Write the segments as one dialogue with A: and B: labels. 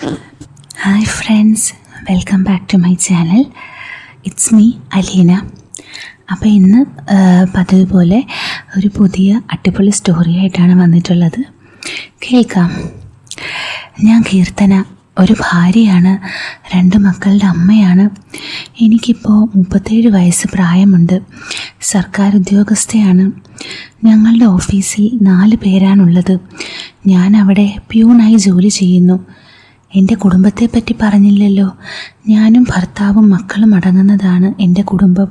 A: Hi friends, welcome back to my channel. It's me Aleena. അപ്പോൾ ഇന്ന് പതിവ് പോലെ ഒരു പുതിയ അടിപൊളി സ്റ്റോറിയായിട്ടാണ് വന്നിട്ടുള്ളത്. കേൾക്കാം. ഞാൻ കീർത്തന, ഒരു ഭാര്യയാണ്, 2 മക്കളുടെ അമ്മയാണ്. എനിക്കിപ്പോൾ 37 വയസ്സ് പ്രായമുണ്ട്. സർക്കാർ ഉദ്യോഗസ്ഥയാണ്. ഞങ്ങളുടെ ഓഫീസിൽ 4 പേരാണുള്ളത്. ഞാൻ അവിടെ പ്യൂണായി ജോലി ചെയ്യുന്നു. എൻ്റെ കുടുംബത്തെപ്പറ്റി പറഞ്ഞില്ലല്ലോ. ഞാനും ഭർത്താവും മക്കളും അടങ്ങുന്നതാണ് എൻ്റെ കുടുംബം.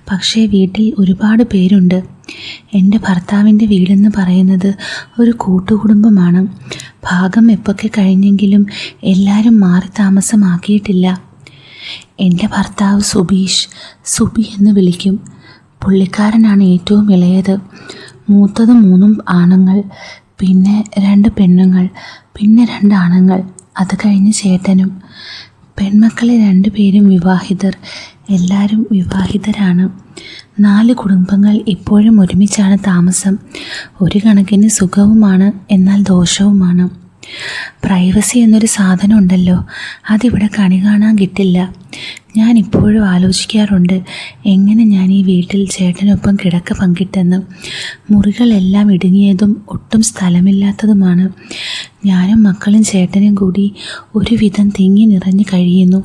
A: പക്ഷേ വീട്ടിൽ ഒരുപാട് പേരുണ്ട്. എൻ്റെ ഭർത്താവിൻ്റെ വീടെന്ന് പറയുന്നത് ഒരു കൂട്ടുകുടുംബമാണ്. ഭാഗം എപ്പൊക്കെ കഴിഞ്ഞെങ്കിലും എല്ലാവരും മാറി താമസമാക്കിയിട്ടില്ല. എൻ്റെ ഭർത്താവ് സുബി എന്ന് വിളിക്കും. പുള്ളിക്കാരനാണ് ഏറ്റവും ഇളയത്. മൂത്തത് 3 ആണുങ്ങൾ, പിന്നെ 2 പെണ്ണുങ്ങൾ, പിന്നെ 2 ആണുങ്ങൾ. അത് കഴിഞ്ഞ് ചേട്ടനും. പെൺമക്കളെ 2 പേരും വിവാഹിതർ. എല്ലാവരും വിവാഹിതരാണ്. 4 കുടുംബങ്ങൾ ഇപ്പോഴും ഒരുമിച്ചാണ് താമസം. ഒരു കണക്കിന് സുഖവുമാണ്, എന്നാൽ ദോഷവുമാണ്. പ്രൈവസി എന്നൊരു സാധനം ഉണ്ടല്ലോ, അതിവിടെ കണി കാണാൻ കിട്ടില്ല. ഞാൻ ഇപ്പോഴും ആലോചിക്കാറുണ്ട് എങ്ങനെ ഞാൻ ഈ വീട്ടിൽ ചേട്ടനൊപ്പം കിടക്ക പങ്കിട്ടെന്ന്. മുറികളെല്ലാം ഇടുങ്ങിയതും ഒട്ടും സ്ഥലമില്ലാത്തതുമാണ്. ഞാനും മക്കളും ചേട്ടനും കൂടി ഒരുവിധം തിങ്ങി നിറഞ്ഞ് കഴിയുന്നു.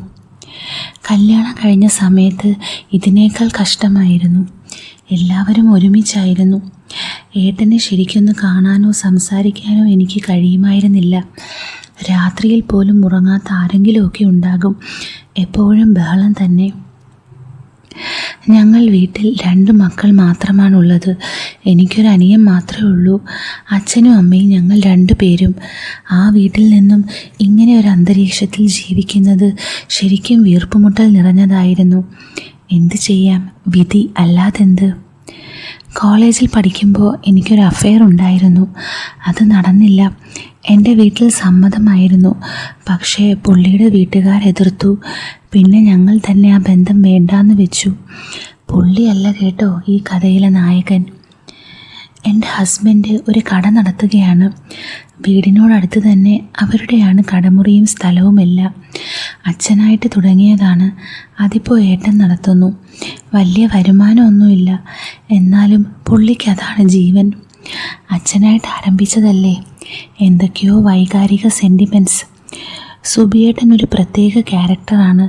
A: കല്യാണം കഴിഞ്ഞ സമയത്ത് ഇതിനേക്കാൾ കഷ്ടമായിരുന്നു. എല്ലാവരും ഒരുമിച്ചായിരുന്നു. ഏട്ടനെ ശരിക്കൊന്ന് കാണാനോ സംസാരിക്കാനോ എനിക്ക് കഴിയുമായിരുന്നില്ല. രാത്രിയിൽ പോലും ഉറങ്ങാത്ത ആരെങ്കിലുമൊക്കെ ഉണ്ടാകും. എപ്പോഴും ബഹളം തന്നെ. ഞങ്ങൾ വീട്ടിൽ 2 മക്കൾ മാത്രമാണുള്ളത്. എനിക്കൊരു അനിയൻ മാത്രമേ ഉള്ളൂ. അച്ഛനും അമ്മയും ഞങ്ങൾ 2 പേരും. ആ വീട്ടിൽ നിന്നും ഇങ്ങനെ ഒരു അന്തരീക്ഷത്തിൽ ജീവിക്കുന്നത് ശരിക്കും വീർപ്പുമുട്ടൽ നിറഞ്ഞതായിരുന്നു. എന്ത് ചെയ്യാം, വിധി അല്ലാതെന്ത്. കോളേജിൽ പഠിക്കുമ്പോൾ എനിക്കൊരു അഫെയർ ഉണ്ടായിരുന്നു. അത് നടന്നില്ല. എൻ്റെ വീട്ടിൽ സമ്മതമായിരുന്നു. പക്ഷേ പുള്ളിയുടെ വീട്ടുകാർ എതിർത്തു. പിന്നെ ഞങ്ങൾ തന്നെ ആ ബന്ധം വേണ്ടാന്ന് വെച്ചു. പുള്ളിയല്ല കേട്ടോ ഈ കഥയിലെ നായകൻ. എൻ്റെ ഹസ്ബൻഡ് ഒരു കട നടത്തുകയാണ്. വീടിനോടടുത്ത് തന്നെ അവരുടെയാണ് കടമുറിയും സ്ഥലവുമെല്ലാം. അച്ഛനായിട്ട് തുടങ്ങിയതാണ്. അതിപ്പോൾ ഏട്ടൻ നടത്തുന്നു. വലിയ വരുമാനമൊന്നുമില്ല, എന്നാലും പുള്ളിക്ക് അതാണ് ജീവൻ. അച്ഛനായിട്ട് ആരംഭിച്ചതല്ലേ. എന്തൊക്കെയോ വൈകാരിക സെൻറ്റിമെൻറ്റ്സ്. സുബിയേട്ടൻ ഒരു പ്രത്യേക ക്യാരക്ടറാണ്.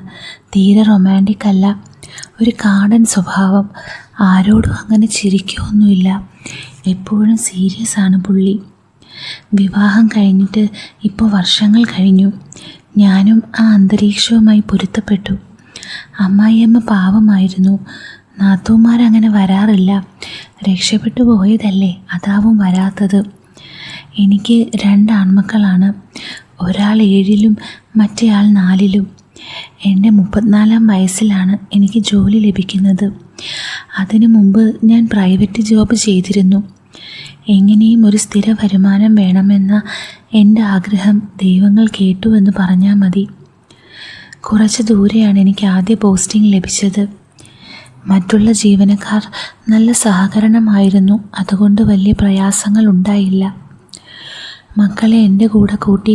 A: തീരെ റൊമാൻറ്റിക് അല്ല. ഒരു കാടൻ സ്വഭാവം. ആരോടും അങ്ങനെ ചിരിക്കുകയൊന്നുമില്ല. എപ്പോഴും സീരിയസ് ആണ് പുള്ളി. വിവാഹം കഴിഞ്ഞിട്ട് ഇപ്പോൾ വർഷങ്ങൾ കഴിഞ്ഞു. ഞാനും ആ അന്തരീക്ഷവുമായി പൊരുത്തപ്പെട്ടു. അമ്മായിയമ്മ പാവമായിരുന്നു. നാത്തൂമാരങ്ങനെ വരാറില്ല. രക്ഷപ്പെട്ടു പോയതല്ലേ, അതാവും വരാത്തത്. എനിക്ക് 2 ആൺമക്കളാണ്. ഒരാൾ 7ലും മറ്റേയാൾ 4ലും. എൻ്റെ 34ാം വയസ്സിലാണ് എനിക്ക് ജോലി ലഭിക്കുന്നത്. അതിനു മുമ്പ് ഞാൻ പ്രൈവറ്റ് ജോബ് ചെയ്തിരുന്നു. എങ്ങനെയും ഒരു സ്ഥിര വരുമാനം വേണമെന്ന എൻ്റെ ആഗ്രഹം ദൈവങ്ങൾ കേട്ടുവെന്ന് പറഞ്ഞാൽ മതി. കുറച്ച് ദൂരെയാണ് എനിക്ക് ആദ്യ പോസ്റ്റിംഗ് ലഭിച്ചത്. മറ്റുള്ള ജീവനക്കാർ നല്ല സഹകരണമായിരുന്നു. അതുകൊണ്ട് വലിയ പ്രയാസങ്ങൾ ഉണ്ടായില്ല. മക്കളെ എൻ്റെ കൂടെ കൂട്ടി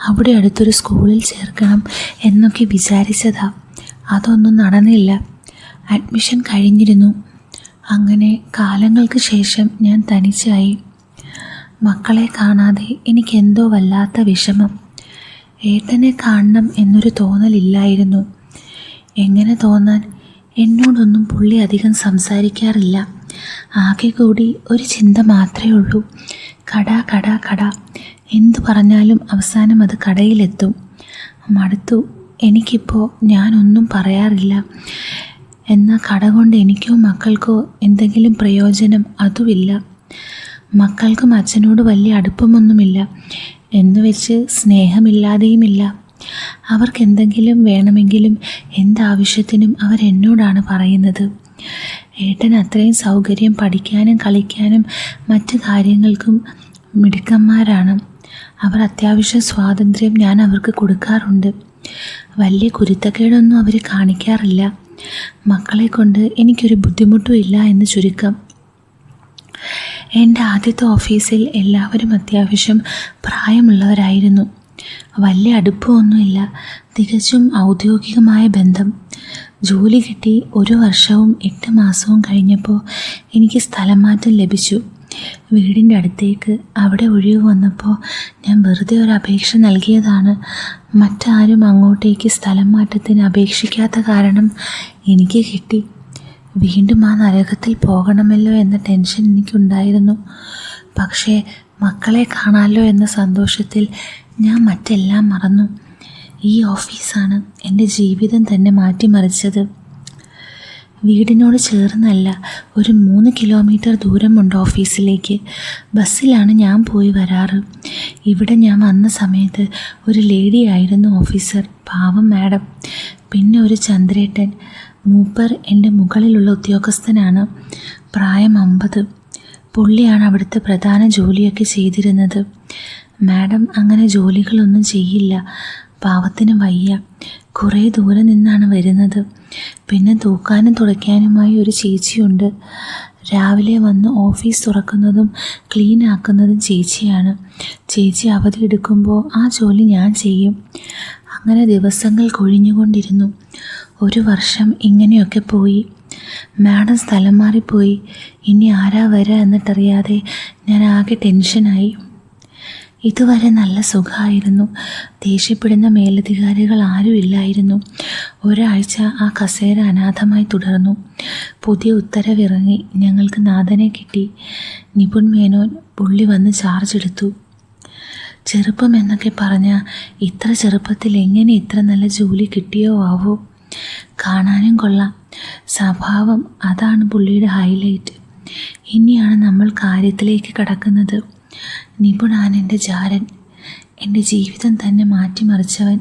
A: അവിടെ അടുത്തൊരു സ്കൂളിൽ ചേർക്കണം എന്നൊക്കെ വിചാരിച്ചതാ. അതൊന്നും നടന്നില്ല. അഡ്മിഷൻ കഴിഞ്ഞിരുന്നു. അങ്ങനെ കാലങ്ങൾക്ക് ശേഷം ഞാൻ തനിച്ചായി. മക്കളെ കാണാതെ എനിക്കെന്തോ വല്ലാത്ത വിഷമം. ഏട്ടനെ കാണണം എന്നൊരു തോന്നലില്ലായിരുന്നു. എങ്ങനെ തോന്നാൻ? എന്നോടൊന്നും പുള്ളി അധികം സംസാരിക്കാറില്ല. ആകെ കൂടി ഒരു ചിന്ത മാത്രമേ ഉള്ളൂ, കട കട കട. എന്തു പറഞ്ഞാലും അവസാനം അത് കടയിലെത്തും. മടുത്തു. എനിക്കിപ്പോൾ ഞാനൊന്നും പറയാറില്ല. എന്നാൽ കട കൊണ്ട് എനിക്കോ മക്കൾക്കോ എന്തെങ്കിലും പ്രയോജനം അതുമില്ല. മക്കൾക്കും അച്ഛനോട് വലിയ അടുപ്പമൊന്നുമില്ല. എന്നുവെച്ച് സ്നേഹമില്ലാതെയുമില്ല. അവർക്ക് എന്തെങ്കിലും വേണമെങ്കിലും എന്താവശ്യത്തിനും അവരെന്നോടാണ് പറയുന്നത്. ഏട്ടൻ അത്രയും സൗകര്യം പഠിക്കാനും കളിക്കാനും മറ്റു കാര്യങ്ങൾക്കും മിടുക്കന്മാരാണ്. അവർ അത്യാവശ്യം സ്വാതന്ത്ര്യം ഞാൻ അവർക്ക് കൊടുക്കാറുണ്ട്. വലിയ കുരുത്തക്കേടൊന്നും അവർ കാണിക്കാറില്ല. മക്കളെ കൊണ്ട് എനിക്കൊരു ബുദ്ധിമുട്ടും ഇല്ല എന്ന് ചുരുക്കം. എൻ്റെ ആദ്യത്തെ ഓഫീസിൽ എല്ലാവരും അത്യാവശ്യം പ്രായമുള്ളവരായിരുന്നു. വലിയ അടുപ്പമൊന്നുമില്ല, തികച്ചും ഔദ്യോഗികമായ ബന്ധം. ജോലി കിട്ടി 1 വർഷവും 8 മാസവും കഴിഞ്ഞപ്പോൾ എനിക്ക് സ്ഥലം മാറ്റം ലഭിച്ചു. വീടിൻ്റെ അടുത്തേക്ക്. അവിടെ ഒഴിവ് വന്നപ്പോൾ ഞാൻ വെറുതെ ഒരു അപേക്ഷ നൽകിയതാണ്. മറ്റാരും അങ്ങോട്ടേക്ക് സ്ഥലം മാറ്റത്തിന് അപേക്ഷിക്കാത്ത കാരണം എനിക്ക് കിട്ടി. വീണ്ടും ആ നരകത്തിൽ പോകണമല്ലോ എന്ന ടെൻഷൻ എനിക്കുണ്ടായിരുന്നു. പക്ഷേ മക്കളെ കാണാമല്ലോ എന്ന സന്തോഷത്തിൽ ഞാൻ മറ്റെല്ലാം മറന്നു. ഈ ഓഫീസാണ് എൻ്റെ ജീവിതം തന്നെ മാറ്റിമറിച്ചത്. വീടിനോട് ചേർന്നല്ല, ഒരു 3 കിലോമീറ്റർ ദൂരമുണ്ട് ഓഫീസിലേക്ക്. ബസ്സിലാണ് ഞാൻ പോയി വരാറ്. ഇവിടെ ഞാൻ വന്ന സമയത്ത് ഒരു ലേഡി ആയിരുന്നു ഓഫീസർ, പാവം മാഡം. പിന്നെ ഒരു ചന്ദ്രേട്ടൻ, മൂപ്പർ എൻ്റെ മുകളിലുള്ള ഉദ്യോഗസ്ഥനാണ്, പ്രായം 50. പുള്ളിയാണ് അവിടുത്തെ പ്രധാന ജോലിയൊക്കെ ചെയ്തിരുന്നത്. മാഡം അങ്ങനെ ജോലികളൊന്നും ചെയ്യില്ല, പാവത്തിന് വയ്യ. കുറേ ദൂരെ നിന്നാണ് വരുന്നത്. പിന്നെ തൂക്കാനും തുടയ്ക്കാനുമായി ഒരു ചേച്ചിയുണ്ട്. രാവിലെ വന്ന് ഓഫീസ് തുറക്കുന്നതും ക്ലീൻ ആക്കുന്നതും ചേച്ചിയാണ്. ചേച്ചി അവധി എടുക്കുമ്പോൾ ആ ജോലി ഞാൻ ചെയ്യും. അങ്ങനെ ദിവസങ്ങൾ കൊഴിഞ്ഞുകൊണ്ടിരുന്നു. 1 വർഷം ഇങ്ങനെയൊക്കെ പോയി. മാഡം സ്ഥലം മാറിപ്പോയി. ഇനി ആരാ വരിക എന്നിട്ടറിയാതെ ഞാൻ ആകെ ടെൻഷനായി. ഇതുവരെ നല്ല സുഖമായിരുന്നു. ദേഷ്യപ്പെടുന്ന മേലധികാരികൾ ആരും ഇല്ലായിരുന്നു. ഒരാഴ്ച ആ കസേര അനാഥമായി തുടർന്നു. പുതിയ ഉത്തരവിറങ്ങി. ഞങ്ങൾക്ക് നാഥനെ കിട്ടി. നിപുൺ മേനോൻ. പുള്ളി വന്ന് ചാർജ് എടുത്തു. ചെറുപ്പം എന്നൊക്കെ പറഞ്ഞാൽ ഇത്ര ചെറുപ്പത്തിൽ എങ്ങനെ ഇത്ര നല്ല ജോലി കിട്ടിയോ ആവോ. കാണാനും കൊള്ളാം. സ്വഭാവം, അതാണ് പുള്ളിയുടെ ഹൈലൈറ്റ്. ഇനിയാണ് നമ്മൾ കാര്യത്തിലേക്ക് കടക്കുന്നത്. നിപുണാണ് എൻ്റെ ജാരൻ, എൻ്റെ ജീവിതം തന്നെ മാറ്റിമറിച്ചവൻ.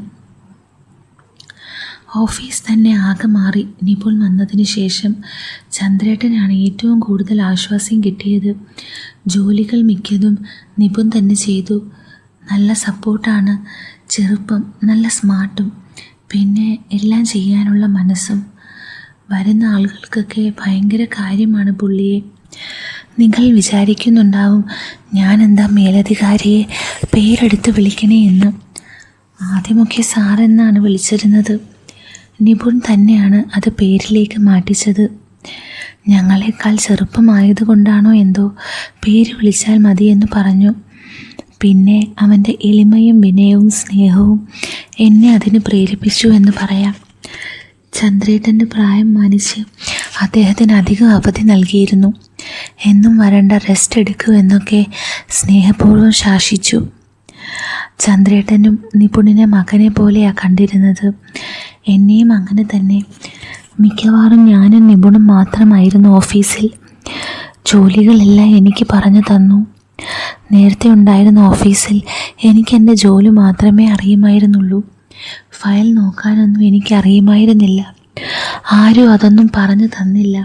A: ഓഫീസ് തന്നെ ആകെ മാറി. നിപുൺ വന്നതിന് ശേഷം ചന്ദ്രേട്ടനാണ് ഏറ്റവും കൂടുതൽ ആശ്വാസം കിട്ടിയത്. ജോലികൾ മിക്കതും നിപുൺ തന്നെ ചെയ്തു. നല്ല സപ്പോർട്ടാണ്. ചെറുപ്പം, നല്ല സ്മാർട്ടും, പിന്നെ എല്ലാം ചെയ്യാനുള്ള മനസ്സും. വരുന്ന ആളുകൾക്കൊക്കെ ഭയങ്കര കാര്യമാണ് പുള്ളിയെ. നിങ്ങൾ വിചാരിക്കുന്നുണ്ടാവും ഞാനെന്താ മേലധികാരിയെ പേരെടുത്ത് വിളിക്കണേ എന്ന്. ആദ്യമൊക്കെ സാറെന്നാണ് വിളിച്ചിരുന്നത്. നിപുൺ തന്നെയാണ് അത് പേരിലേക്ക് മാറ്റിച്ചത്. ഞങ്ങളെക്കാൾ ചെറുപ്പമായതുകൊണ്ടാണോ എന്തോ പേര് വിളിച്ചാൽ മതിയെന്ന് പറഞ്ഞു. പിന്നെ അവൻ്റെ എളിമയും വിനയവും സ്നേഹവും എന്നെ അതിന് പ്രേരിപ്പിച്ചു എന്ന് പറയാം. ചന്ദ്രേട്ടൻ്റെ പ്രായം മാനിച്ച് അദ്ദേഹത്തിന് അധികം അവധി നൽകിയിരുന്നു. എന്നും വരണ്ട, റെസ്റ്റ് എടുക്കൂ എന്നൊക്കെ സ്നേഹപൂർവ്വം ശാസിച്ചു. ചന്ദ്രേട്ടനും നിപുണിനെ മകനെ പോലെയാണ് കണ്ടിരുന്നത്. എന്നെയും അങ്ങനെ തന്നെ. മിക്കവാറും ഞാനും നിപുണും മാത്രമായിരുന്നു ഓഫീസിൽ. ജോലികളെല്ലാം എനിക്ക് പറഞ്ഞു തന്നു. നേരത്തെ ഉണ്ടായിരുന്ന ഓഫീസിൽ എനിക്ക് എൻ്റെ ജോലി മാത്രമേ അറിയുമായിരുന്നുള്ളൂ. ഫയൽ നോക്കാനൊന്നും എനിക്ക് അറിയുമായിരുന്നില്ല. ആരും അതൊന്നും പറഞ്ഞു തന്നില്ല.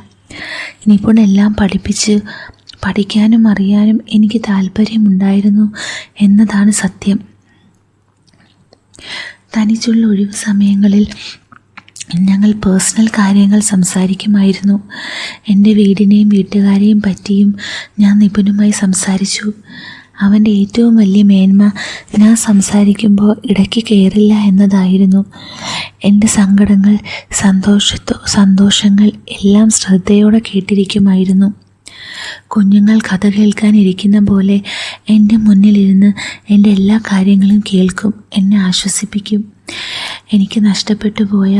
A: നിപുണെല്ലാം പഠിപ്പിച്ച് പഠിക്കാനും അറിയാനും എനിക്ക് താല്പര്യമുണ്ടായിരുന്നു എന്നതാണ് സത്യം. തനിച്ചുള്ള ഒഴിവ് സമയങ്ങളിൽ ഞങ്ങൾ പേഴ്സണൽ കാര്യങ്ങൾ സംസാരിക്കുമായിരുന്നു. എൻ്റെ വീടിനെയും വീട്ടുകാരെയും പറ്റിയും ഞാൻ നിപുണുമായി സംസാരിച്ചു. അവൻ്റെ ഏറ്റവും വലിയ മേന്മ ഞാൻ സംസാരിക്കുമ്പോൾ ഇടയ്ക്ക് കയറില്ല എന്നതായിരുന്നു. എൻ്റെ സങ്കടങ്ങൾ, സന്തോഷങ്ങൾ എല്ലാം ശ്രദ്ധയോടെ കേട്ടിരിക്കുമായിരുന്നു. കുഞ്ഞുങ്ങൾ കഥ കേൾക്കാനിരിക്കുന്ന പോലെ എൻ്റെ മുന്നിലിരുന്ന് എൻ്റെ എല്ലാ കാര്യങ്ങളും കേൾക്കും, എന്നെ ആശ്വസിപ്പിക്കും. എനിക്ക് നഷ്ടപ്പെട്ടു പോയ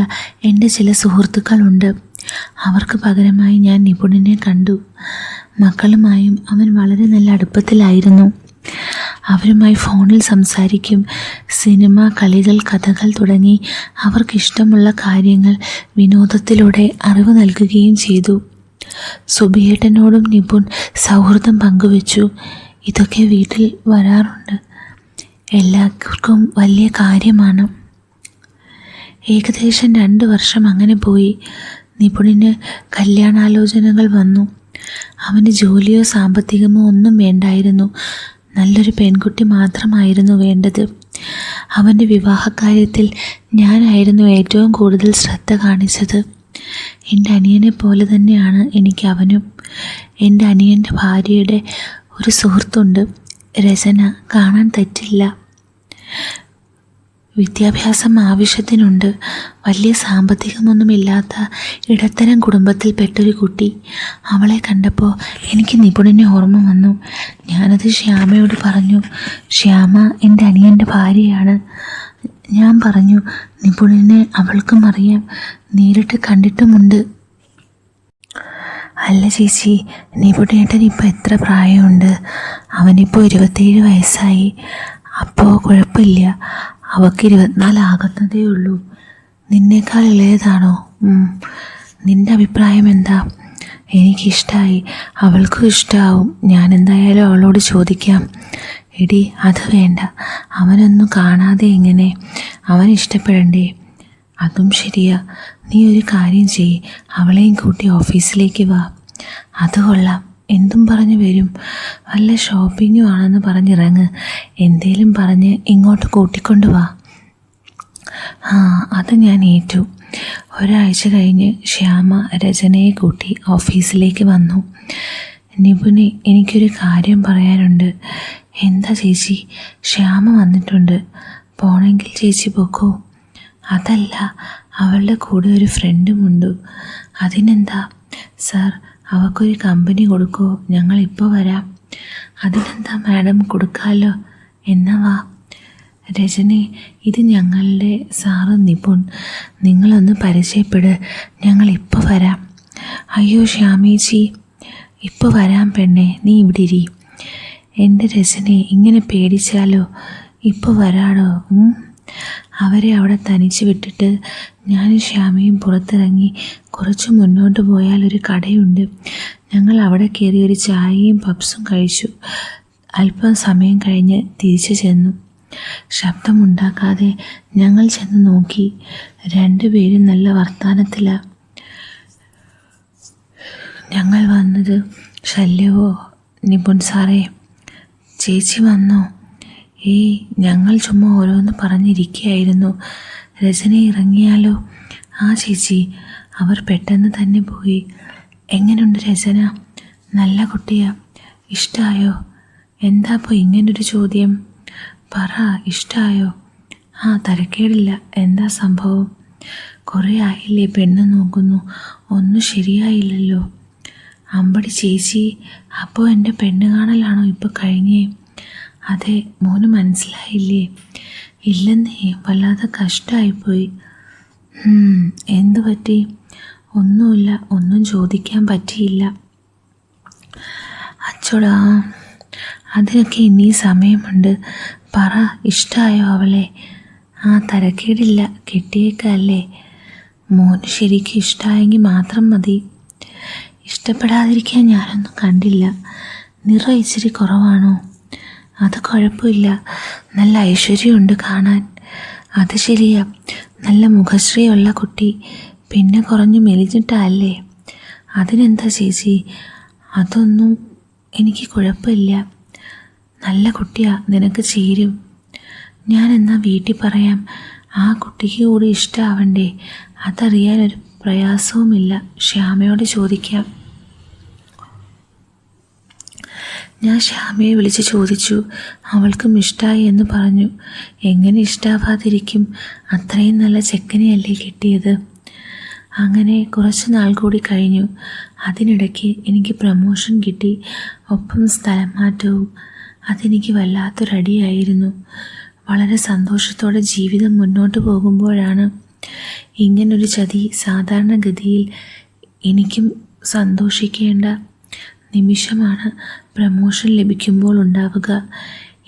A: എൻ്റെ ചില സുഹൃത്തുക്കളുണ്ട്. അവർക്ക് പകരമായി ഞാൻ നിപുണിനെ കണ്ടു. മക്കളുമായും അവൻ വളരെ നല്ല അടുപ്പത്തിലായിരുന്നു. അവരുമായി ഫോണിൽ സംസാരിക്കും. സിനിമ, കളികൾ, കഥകൾ തുടങ്ങി അവർക്കിഷ്ടമുള്ള കാര്യങ്ങൾ വിനോദത്തിലൂടെ അറിവ് നൽകുകയും ചെയ്തു. സുബിയേട്ടനോടും നിപുൺ സൗഹൃദം പങ്കുവച്ചു. ഇതൊക്കെ വീട്ടിൽ വരാറുണ്ട്. എല്ലാവർക്കും വലിയ കാര്യമാണ്. ഏകദേശം 2 വർഷം അങ്ങനെ പോയി. നിപുണിന് കല്യാണാലോചനകൾ വന്നു. അവന് ജോലിയോ സാമ്പത്തികമോ ഒന്നും വേണ്ടായിരുന്നു. നല്ലൊരു പെൺകുട്ടി മാത്രമായിരുന്നു വേണ്ടത്. അവൻ്റെ വിവാഹകാര്യത്തിൽ ഞാനായിരുന്നു ഏറ്റവും കൂടുതൽ ശ്രദ്ധ കാണിച്ചത്. എൻ്റെ അനിയനെ പോലെ തന്നെയാണ് എനിക്ക് അവനും. എൻ്റെ അനിയൻ്റെ ഭാര്യയുടെ ഒരു സുഹൃത്തുണ്ട്, രചന. കാണാൻ തെറ്റില്ല. വിദ്യാഭ്യാസം ആവശ്യത്തിനുണ്ട്. വലിയ സാമ്പത്തികമൊന്നുമില്ലാത്ത ഇടത്തരം കുടുംബത്തിൽപ്പെട്ടൊരു കുട്ടി. അവളെ കണ്ടപ്പോൾ എനിക്ക് നിപുണനെ ഓർമ്മ വന്നു. ഞാനത് ശ്യാമയോട് പറഞ്ഞു. ശ്യാമ എൻ്റെ അനിയൻ്റെ ഭാര്യയാണ്. ഞാൻ പറഞ്ഞു, നിപുണനെ അവൾക്കും അറിയാം, നേരിട്ട് കണ്ടിട്ടുമുണ്ട്. അല്ല ചേച്ചി, നിപുണേട്ടൻ ഇപ്പോൾ എത്ര പ്രായമുണ്ട്? അവനിപ്പോൾ 27 വയസ്സായി. അപ്പോൾ കുഴപ്പമില്ല, അവൾക്ക് 24 ആകുന്നതേ ഉള്ളൂ. നിന്നേക്കാൾ ഇളയതാണോ? നിൻ്റെ അഭിപ്രായം എന്താ? എനിക്കിഷ്ടമായി, അവൾക്കും ഇഷ്ടമാവും. ഞാൻ എന്തായാലും അവളോട് ചോദിക്കാം. എടി, അത് വേണ്ട, അവനൊന്നും കാണാതെ എങ്ങനെ? അവൻ ഇഷ്ടപ്പെടണ്ടേ? അതും ശരിയാ. നീ ഒരു കാര്യം ചെയ്യ്, അവളെയും കൂട്ടി ഓഫീസിലേക്ക് വാ. അത് കൊള്ളാം, എന്തും പറഞ്ഞ് വരും. വല്ല ഷോപ്പിങ്ങും ആണെന്ന് പറഞ്ഞിറങ്ങ്. എന്തേലും പറഞ്ഞ് ഇങ്ങോട്ട് കൂട്ടിക്കൊണ്ട് വാ. അത് ഞാൻ ഏറ്റു. ഒരാഴ്ച കഴിഞ്ഞ് ശ്യാമ രചനയെ കൂട്ടി ഓഫീസിലേക്ക് വന്നു. നിപുണെ, എനിക്കൊരു കാര്യം പറയാനുണ്ട്. എന്താ ചേച്ചി? ശ്യാമ വന്നിട്ടുണ്ട്. പോണെങ്കിൽ ചേച്ചി പൊക്കോ. അതല്ല, അവളുടെ കൂടെ ഒരു ഫ്രണ്ടുമുണ്ട്. അതിനെന്താ? സാർ, അവൾക്കൊരു കമ്പനി കൊടുക്കോ? ഞങ്ങളിപ്പോൾ വരാം. അതിനെന്താ മാഡം, കൊടുക്കാമല്ലോ. എന്നാ വാ. രചനെ, ഇത് ഞങ്ങളുടെ സാറ് നിപുൺ. നിങ്ങളൊന്ന് പരിചയപ്പെട്. ഞങ്ങളിപ്പോൾ വരാം. അയ്യോ ശ്യാമേച്ചി, ഇപ്പോൾ വരാം പെണ്ണെ, നീ ഇവിടെ ഇരി. എൻ്റെ രചനെ, ഇങ്ങനെ പേടിച്ചാലോ? ഇപ്പോൾ വരാടോ. അവരെ അവിടെ തനിച്ച് വിട്ടിട്ട് ഞാനും ശ്യാമയും പുറത്തിറങ്ങി. കുറച്ച് മുന്നോട്ട് പോയാൽ ഒരു കടയുണ്ട്. ഞങ്ങൾ അവിടെ കയറി ഒരു ചായയും പപ്സും കഴിച്ചു. അല്പം സമയം കഴിഞ്ഞ് തിരിച്ചു ചെന്നു. ശബ്ദമുണ്ടാക്കാതെ ഞങ്ങൾ ചെന്ന് നോക്കി. രണ്ടുപേരും നല്ല വർത്തമാനത്തിലാണ്. ഞങ്ങൾ വന്നത് ശല്യമോ? നിപുൺ സാറേ, ചേച്ചി വന്നോ? ഞങ്ങൾ ചുമ്മാ ഓരോന്ന് പറഞ്ഞിരിക്കുകയായിരുന്നു. രചന ഇറങ്ങിയാലോ? ചേച്ചി. അവർ പെട്ടെന്ന് തന്നെ പോയി. എങ്ങനെയുണ്ട് രചന? നല്ല കുട്ടിയാ. ഇഷ്ടമായോ? എന്താ ഇപ്പോൾ ഇങ്ങനൊരു ചോദ്യം? പറ, ഇഷ്ടമായോ? തരക്കേടില്ല. എന്താ സംഭവം? കുറേ ആയില്ലേ പെണ്ണ് നോക്കുന്നു, ഒന്നും ശരിയായില്ലല്ലോ. അമ്പടി ചേച്ചി, അപ്പോൾ എൻ്റെ പെണ്ണ് കാണലാണോ ഇപ്പോൾ കഴിഞ്ഞേ? അതെ, മോന് മനസ്സിലായില്ലേ? ഇല്ലെന്നേ, വല്ലാതെ കഷ്ടമായിപ്പോയി. എന്തു പറ്റി? ഒന്നുമില്ല, ഒന്നും ചോദിക്കാൻ പറ്റിയില്ല. അച്ചോടാ, അതിനൊക്കെ ഇനി സമയമുണ്ട്. പറ, ഇഷ്ടമായോ അവളെ? തരക്കേടില്ല, കെട്ടിയേക്കല്ലേ. മോന് ശരിക്കും ഇഷ്ടമായെങ്കിൽ മാത്രം മതി. ഇഷ്ടപ്പെടാതിരിക്കാൻ ഞാനൊന്നും കണ്ടില്ല. നിറം ഇച്ചിരി കുറവാണോ? അത് കുഴപ്പമില്ല, നല്ല ഐശ്വര്യമുണ്ട് കാണാൻ. അത് ശരിയാ, നല്ല മുഖശ്രീയുള്ള കുട്ടി. പിന്നെ കുറഞ്ഞു മെലിഞ്ഞിട്ടല്ലേ? അതിനെന്താ ചേച്ചി? അതൊന്നും എനിക്ക് കുഴപ്പമില്ല. നല്ല കുട്ടിയാ, നിനക്ക് ചേരും. ഞാൻ എന്നാ വീട്ടിൽ പറയാം. ആ കുട്ടിക്ക് കൂടി ഇഷ്ടമാവണ്ടേ? അതറിയാനൊരു പ്രയാസവുമില്ല. ശ്യാമയോട് ചോദിക്കാം. ഞാൻ ശ്യാമയെ വിളിച്ച് ചോദിച്ചു. അവൾക്കും ഇഷ്ടമായി എന്ന് പറഞ്ഞു. എങ്ങനെ ഇഷ്ടാവാതിരിക്കും? അത്രയും നല്ല ചെക്കനെയല്ലേ കിട്ടിയത്. അങ്ങനെ കുറച്ച് നാൾ കൂടി കഴിഞ്ഞു. അതിനിടയ്ക്ക് എനിക്ക് പ്രമോഷൻ കിട്ടി, ഒപ്പം സ്ഥലം മാറ്റവും. അതെനിക്ക് വല്ലാത്തൊരടിയായിരുന്നു. വളരെ സന്തോഷത്തോടെ ജീവിതം മുന്നോട്ട് പോകുമ്പോഴാണ് ഇങ്ങനൊരു ചതി. സാധാരണഗതിയിൽ എനിക്കും സന്തോഷിക്കേണ്ട നിമിഷമാണ് പ്രമോഷൻ ലഭിക്കുമ്പോൾ ഉണ്ടാവുക.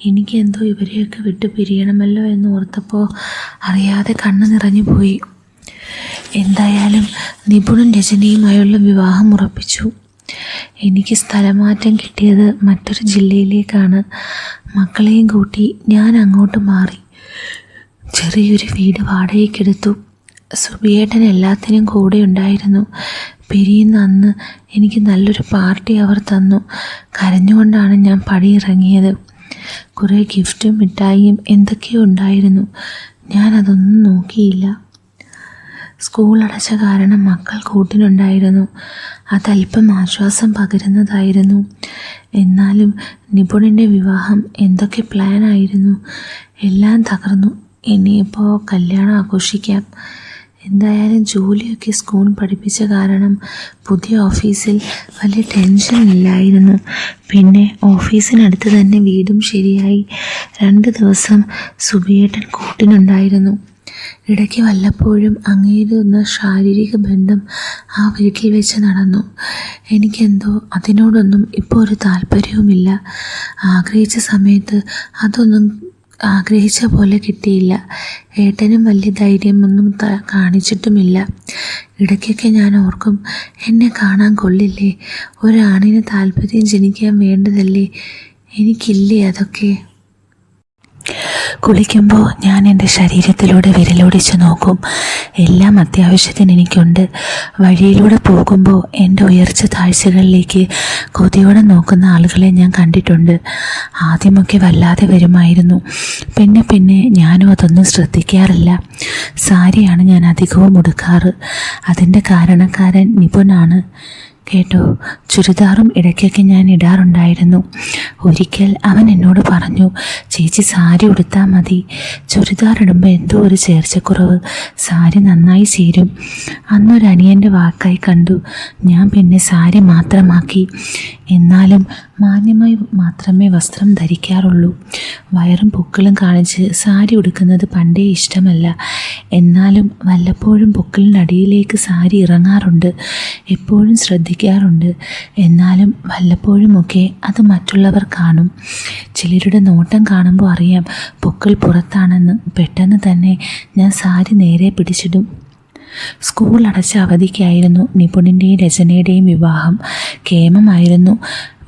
A: എനിക്കെന്തോ ഇവരെയൊക്കെ വിട്ടു പിരിയണമല്ലോ എന്ന് ഓർത്തപ്പോൾ അറിയാതെ കണ്ണ് നിറഞ്ഞു പോയി. എന്തായാലും നിപുണൻ രചനയുമായുള്ള വിവാഹം ഉറപ്പിച്ചു. എനിക്ക് സ്ഥലമാറ്റം കിട്ടിയത് മറ്റൊരു ജില്ലയിലേക്കാണ്. മക്കളെയും കൂട്ടി ഞാൻ അങ്ങോട്ട് മാറി. ചെറിയൊരു വീട് വാടകയ്ക്കെടുത്തു. സുബിയേട്ടൻ എല്ലാത്തിനും കൂടെ ഉണ്ടായിരുന്നു. പിരിയുന്ന അന്ന് എനിക്ക് നല്ലൊരു പാർട്ടി അവർ തന്നു. കരഞ്ഞുകൊണ്ടാണ് ഞാൻ പടിയിറങ്ങിയത്. കുറേ ഗിഫ്റ്റും മിഠായിയും എന്തൊക്കെയോ ഉണ്ടായിരുന്നു. ഞാനതൊന്നും നോക്കിയില്ല. സ്കൂൾ അടച്ച കാരണം മക്കൾ കൂട്ടിനുണ്ടായിരുന്നു. അതല്പം ആശ്വാസം പകരുന്നതായിരുന്നു. എന്നാലും നിപുണൻ്റെ വിവാഹം എന്തൊക്കെ പ്ലാനായിരുന്നു. എല്ലാം തകർന്നു. ഇനിയിപ്പോൾ കല്യാണം ആഘോഷിക്കാം. എന്തായാലും ജോലിയൊക്കെ സ്കൂൾ പഠിപ്പിച്ച കാരണം പുതിയ ഓഫീസിൽ വലിയ ടെൻഷൻ ഇല്ലായിരുന്നു. പിന്നെ ഓഫീസിനടുത്ത് തന്നെ വീടും ശരിയായി. 2 ദിവസം സുബിയേട്ടൻ കൂട്ടിനുണ്ടായിരുന്നു. ഇടയ്ക്ക് വല്ലപ്പോഴും അങ്ങേരുന്ന ശാരീരിക ബന്ധം ആ വീട്ടിൽ വെച്ച് നടന്നു. എനിക്കെന്തോ അതിനോടൊന്നും ഇപ്പോൾ ഒരു താല്പര്യവുമില്ല. ആഗ്രഹിച്ച സമയത്ത് അതൊന്നും ആഗ്രഹിച്ച പോലെ കിട്ടിയില്ല. ഏട്ടനും വലിയ ധൈര്യമൊന്നും കാണിച്ചിട്ടുമില്ല. ഇടയ്ക്കൊക്കെ ഞാൻ ഓർക്കും, എന്നെ കാണാൻ കൊള്ളില്ലേ? ഒരാണിന് താല്പര്യം ജനിക്കാൻ വേണ്ടതല്ലേ? എനിക്കില്ലേ അതൊക്കെ? കുളിക്കുമ്പോൾ ഞാൻ എൻ്റെ ശരീരത്തിലൂടെ വിരലോടിച്ച് നോക്കും. എല്ലാം അത്യാവശ്യത്തിന് എനിക്കുണ്ട്. വഴിയിലൂടെ പോകുമ്പോൾ എൻ്റെ ഉയർച്ച താഴ്ചകളിലേക്ക് കൊതിയോടെ നോക്കുന്ന ആളുകളെ ഞാൻ കണ്ടിട്ടുണ്ട്. ആദ്യമൊക്കെ വല്ലാതെ വരുമായിരുന്നു. പിന്നെ പിന്നെ ഞാനും അതൊന്നും ശ്രദ്ധിക്കാറില്ല. സാരിയാണ് ഞാൻ അധികവും ഉടുക്കാറ്. അതിൻ്റെ കാരണക്കാരൻ നിപുനാണ് കേട്ടോ. ചുരിദാറും ഇടയ്ക്കൊക്കെ ഞാൻ ഇടാറുണ്ടായിരുന്നു. ഒരിക്കൽ അവൻ എന്നോട് പറഞ്ഞു, ചേച്ചി സാരി ഉടുത്താൽ മതി, ചുരിദാർ ഇടുമ്പോൾ എന്തോ ഒരു ചേർച്ചക്കുറവ്, സാരി നന്നായി ചേരും. അന്നൊരു അനിയൻ്റെ വാക്കായി കണ്ടു. ഞാൻ പിന്നെ സാരി മാത്രമാക്കി. എന്നാലും മാന്യമായി മാത്രമേ വസ്ത്രം ധരിക്കാറുള്ളൂ. വയറും പൊക്കിളും കാണിച്ച് സാരി ഉടുക്കുന്നത് പണ്ടേ ഇഷ്ടമല്ല. എന്നാലും വല്ലപ്പോഴും പൊക്കിളിനടിയിലേക്ക് സാരി ഇറങ്ങാറുണ്ട്. എപ്പോഴും ശ്രദ്ധിക്കാറുണ്ട്. എന്നാലും വല്ലപ്പോഴുമൊക്കെ അത് മറ്റുള്ളവർ കാണും. ചിലരുടെ നോട്ടം കാണുമ്പോൾ അറിയാം പൊക്കിൾ പുറത്താണെന്ന്. പെട്ടെന്ന് തന്നെ ഞാൻ സാരി നേരെ പിടിച്ചിടും. സ്കൂൾ അടച്ച അവധിക്കായിരുന്നു നിപുണിൻ്റെയും രചനയുടെയും വിവാഹം. കേമമായിരുന്നു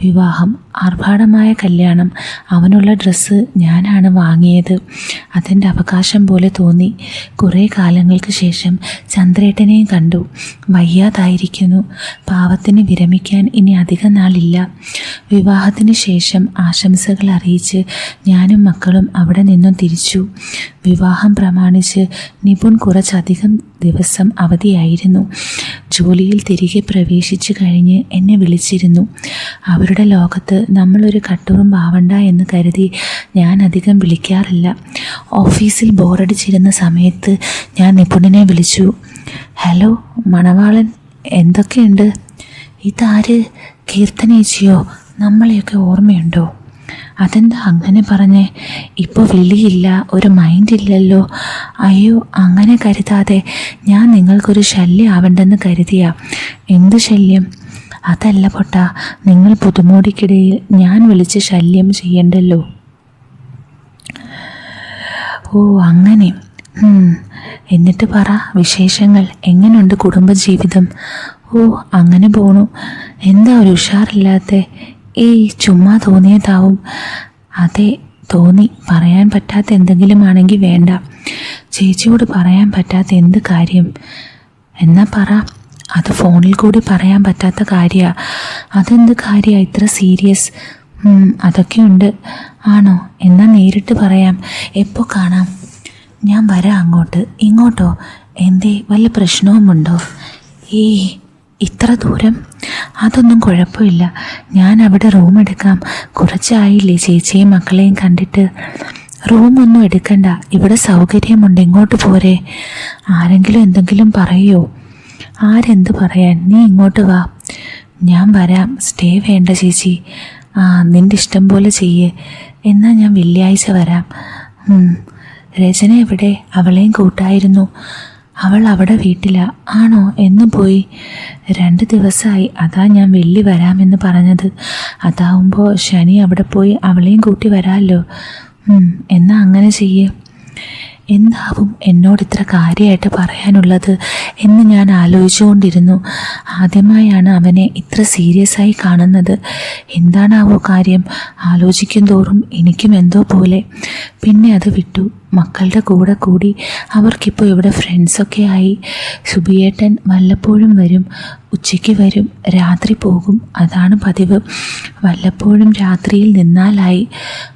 A: വിവാഹം. ആർഭാടമായ കല്യാണം. അവനുള്ള ഡ്രസ്സ് ഞാനാണ് വാങ്ങിയത്. അതെൻ്റെ അവകാശം പോലെ തോന്നി. കുറേ കാലങ്ങൾക്ക് ശേഷം ചന്ദ്രേട്ടനെയും കണ്ടു. വയ്യാതായിരിക്കുന്നു. പാവത്തിന് വിരമിക്കാൻ ഇനി അധിക നാളില്ല. വിവാഹത്തിന് ശേഷം ആശംസകൾ അറിയിച്ച് ഞാനും മക്കളും അവിടെ നിന്നും തിരിച്ചു. വിവാഹം പ്രമാണിച്ച് നിപുൺ കുറച്ചധികം ദിവസം അവധിയായിരുന്നു. ജോലിയിൽ തിരികെ പ്രവേശിച്ചു കഴിഞ്ഞ് എന്നെ വിളിച്ചിരുന്നു. അവരുടെ ലോകത്ത് നമ്മളൊരു കട്ടുറുമ്പ് ആവണ്ട എന്ന് കരുതി ഞാൻ അധികം വിളിക്കാറില്ല. ഓഫീസിൽ ബോറടിച്ചിരുന്ന സമയത്ത് ഞാൻ നിപുണനെ വിളിച്ചു. ഹലോ മണവാളൻ, എന്തൊക്കെയുണ്ട്? ഇതാര്? കീർത്തനേച്ചിയോ? നമ്മളെയൊക്കെ ഓർമ്മയുണ്ടോ? അതെന്താ അങ്ങനെ പറഞ്ഞേ? ഇപ്പോൾ വിളിയില്ല, ഒരു മൈൻഡില്ലല്ലോ. അയ്യോ, അങ്ങനെ കരുതാതെ. ഞാൻ നിങ്ങൾക്കൊരു ശല്യം ആവണ്ടെന്ന് കരുതിയാ. എന്ത് ശല്യം? അതല്ല പൊട്ടാ, നിങ്ങൾ പുതുമോടിക്കിടയിൽ ഞാൻ വിളിച്ച് ശല്യം ചെയ്യണ്ടല്ലോ. ഓ അങ്ങനെ. എന്നിട്ട് പറ വിശേഷങ്ങൾ. എങ്ങനെയുണ്ട് കുടുംബജീവിതം? ഓ അങ്ങനെ പോണു. എന്താ ഒരു ഉഷാറില്ലാത്തെ? ചുമ്മാ തോന്നിയതാവും. അതെ തോന്നി. പറയാൻ പറ്റാത്ത എന്തെങ്കിലും ആണെങ്കിൽ വേണ്ട. ചേച്ചിയോട് പറയാൻ പറ്റാത്ത എന്ത് കാര്യം? എന്നാ പറ. അത് ഫോണിൽ കൂടി പറയാൻ പറ്റാത്ത കാര്യമാണ്. അതെന്ത് കാര്യമാണ് ഇത്ര സീരിയസ്? അതൊക്കെയുണ്ട്. ആണോ? എന്നാൽ നേരിട്ട് പറയാം. എപ്പോൾ കാണാം? ഞാൻ വരാം അങ്ങോട്ട്. ഇങ്ങോട്ടോ? എന്തേ, വല്ല പ്രശ്നവുമുണ്ടോ? ഇത്ര ദൂരം? അതൊന്നും കുഴപ്പമില്ല. ഞാൻ അവിടെ റൂം എടുക്കാം. കുറച്ചായില്ലേ ചേച്ചിയും മക്കളെയും കണ്ടിട്ട്. റൂമൊന്നും എടുക്കണ്ട, ഇവിടെ സൗകര്യമുണ്ട്. ഇങ്ങോട്ട് പോരെ. ആരെങ്കിലും എന്തെങ്കിലും പറയോ? ആരെന്ത് പറയാൻ? നീ ഇങ്ങോട്ട് വാ. ഞാൻ വരാം. സ്റ്റേ വേണ്ട ചേച്ചി. നിൻ്റെ ഇഷ്ടം പോലെ ചെയ്യേ. എന്നാൽ ഞാൻ വെള്ളിയാഴ്ച വരാം. രചന എവിടെ? അവളെയും കൂട്ടായിരുന്നു. അവൾ അവിടെ വീട്ടിലാ. ആണോ? എന്ന് പോയി? 2 ദിവസമായി. അതാ ഞാൻ വെള്ളി വരാമെന്ന് പറഞ്ഞത്. അതാവുമ്പോൾ ശനി അവിടെ പോയി അവളെയും കൂട്ടി വരാമല്ലോ. എന്നാ അങ്ങനെ ചെയ്യേ. എന്താവും എന്നോട് ഇത്ര കാര്യമായിട്ട് പറയാനുള്ളത് എന്ന് ഞാൻ ആലോചിച്ചുകൊണ്ടിരുന്നു. ആദ്യമായാണ് അവനെ ഇത്ര സീരിയസ് ആയി കാണുന്നത്. എന്താണാവോ കാര്യം? ആലോചിക്കും തോറും എനിക്കും എന്തോ പോലെ. പിന്നെ അത് വിട്ടു. മക്കളുടെ കൂടെ കൂടി അവർക്കിപ്പോൾ ഇവിടെ ഫ്രണ്ട്സൊക്കെ ആയി. സുബിയേട്ടൻ വല്ലപ്പോഴും വരും. ഉച്ചയ്ക്ക് വരും, രാത്രി പോകും. അതാണ് പതിവ്. വല്ലപ്പോഴും രാത്രിയിൽ നിന്നാലായി.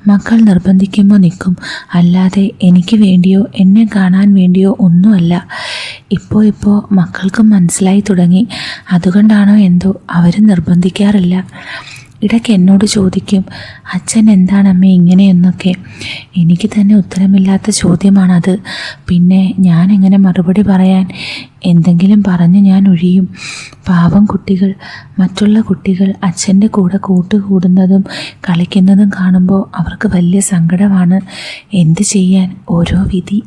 A: മക്കൾ നിർബന്ധിക്കുമ്പോൾ നിൽക്കും. അല്ലാതെ എനിക്ക് വേണ്ടിയോ എന്നെ കാണാൻ വേണ്ടിയോ ഒന്നുമല്ല. ഇപ്പോൾ മക്കൾക്കും മനസ്സിലായി തുടങ്ങി. അതുകൊണ്ടാണോ എന്തോ അവരും നിർബന്ധിക്കാറില്ല. ഇടയ്ക്ക് എന്നോട് ചോദിക്കും, അച്ഛൻ എന്താണ് അമ്മേ ഇങ്ങനെയെന്നൊക്കെ. എനിക്ക് തന്നെ ഉത്തരമില്ലാത്ത ചോദ്യമാണത്. പിന്നെ ഞാൻ എങ്ങനെ മറുപടി പറയാൻ? എന്തെങ്കിലും പറഞ്ഞ് ഞാൻ ഒഴിയും. പാവം കുട്ടികൾ, മറ്റുള്ള കുട്ടികൾ അച്ഛൻ്റെ കൂടെ കൂട്ടുകൂടുന്നതും കളിക്കുന്നതും കാണുമ്പോൾ അവർക്ക് വലിയ സങ്കടമാണ്. എന്ത് ചെയ്യാൻ, ഓരോ വിധി.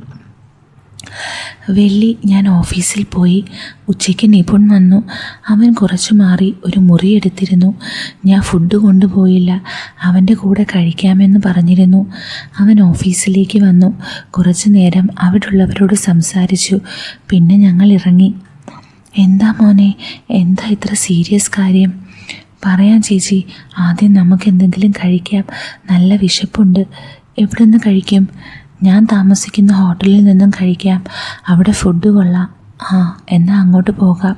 A: വെള്ളി ഞാൻ ഓഫീസിൽ പോയി. ഉച്ചയ്ക്ക് നിപുൺ വന്നു. അവൻ കുറച്ചു മാറി ഒരു മുറി എടുത്തിരുന്നു. ഞാൻ ഫുഡ് കൊണ്ടുപോയില്ല, അവൻ്റെ കൂടെ കഴിക്കാമെന്ന് പറഞ്ഞിരുന്നു. അവൻ ഓഫീസിലേക്ക് വന്നു. കുറച്ചു നേരം അവിടെയുള്ളവരോട് സംസാരിച്ചു. പിന്നെ ഞങ്ങൾ ഇറങ്ങി. എന്താ മോനെ, എന്താ ഇത്ര സീരിയസ് കാര്യം? പറയാം ചേച്ചി, ആദ്യം നമുക്ക് എന്തെങ്കിലും കഴിക്കാം. നല്ല വിശപ്പുണ്ട്. എവിടെ നിന്ന് കഴിക്കും? ഞാൻ താമസിക്കുന്ന ഹോട്ടലിൽ നിന്നും കഴിക്കാം. അവിടെ ഫുഡ് കൊള്ളാം. എന്നാൽ അങ്ങോട്ട് പോകാം.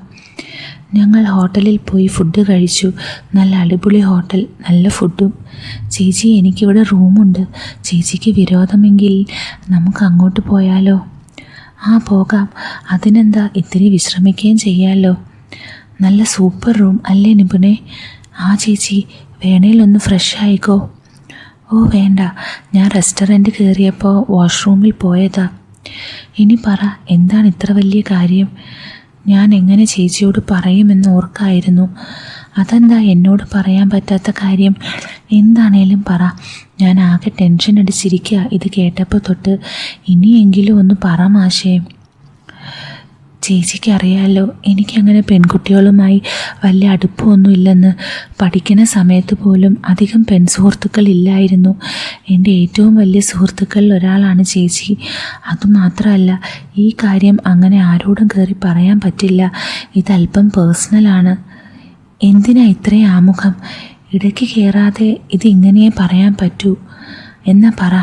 A: ഞങ്ങൾ ഹോട്ടലിൽ പോയി ഫുഡ് കഴിച്ചു. നല്ല അടിപൊളി ഹോട്ടൽ, നല്ല ഫുഡും. ചേച്ചി, എനിക്കിവിടെ റൂമുണ്ട്. ചേച്ചിക്ക് വിരോധമെങ്കിൽ നമുക്ക് അങ്ങോട്ട് പോയാലോ? പോകാം. അതിനെന്താ, ഇത്തിരി വിശ്രമിക്കുകയും ചെയ്യാമല്ലോ. നല്ല സൂപ്പർ റൂം അല്ലേ നിപുണേ? ചേച്ചി, വേണേലൊന്ന് ഫ്രഷ് ആയിക്കോ. വേണ്ട, ഞാൻ റെസ്റ്റോറൻറ്റ് കയറിയപ്പോൾ വാഷ്റൂമിൽ പോയതാ. ഇനി പറ, എന്താണ് ഇത്ര വലിയ കാര്യം? ഞാൻ എങ്ങനെ ചേച്ചിയോട് പറയുമെന്ന് ഓർക്കായിരുന്നു. അതെന്താ എന്നോട് പറയാൻ പറ്റാത്ത കാര്യം? എന്താണേലും പറ. ഞാൻ ആകെ ടെൻഷൻ അടിച്ചിരിക്കുക ഇത് കേട്ടപ്പോൾ തൊട്ട്. ഇനിയെങ്കിലും ഒന്ന് പറ മാഷേ. ചേച്ചിക്ക് അറിയാമല്ലോ, എനിക്കങ്ങനെ പെൺകുട്ടികളുമായി വലിയ അടുപ്പമൊന്നുമില്ലെന്ന്. പഠിക്കുന്ന സമയത്ത് പോലും അധികം പെൺസുഹൃത്തുക്കളില്ലായിരുന്നു. എൻ്റെ ഏറ്റവും വലിയ സുഹൃത്തുക്കളിൽ ഒരാളാണ് ചേച്ചി. അതുമാത്രമല്ല, ഈ കാര്യം അങ്ങനെ ആരോടും കയറി പറയാൻ പറ്റില്ല. ഇതല്പം പേഴ്സണലാണ്. എന്തിനാ ഇത്രയും ആമുഖം? ഇടയ്ക്ക് കയറാതെ ഇതിങ്ങനെയേ പറയാൻ പറ്റൂ. എന്നാ പറ.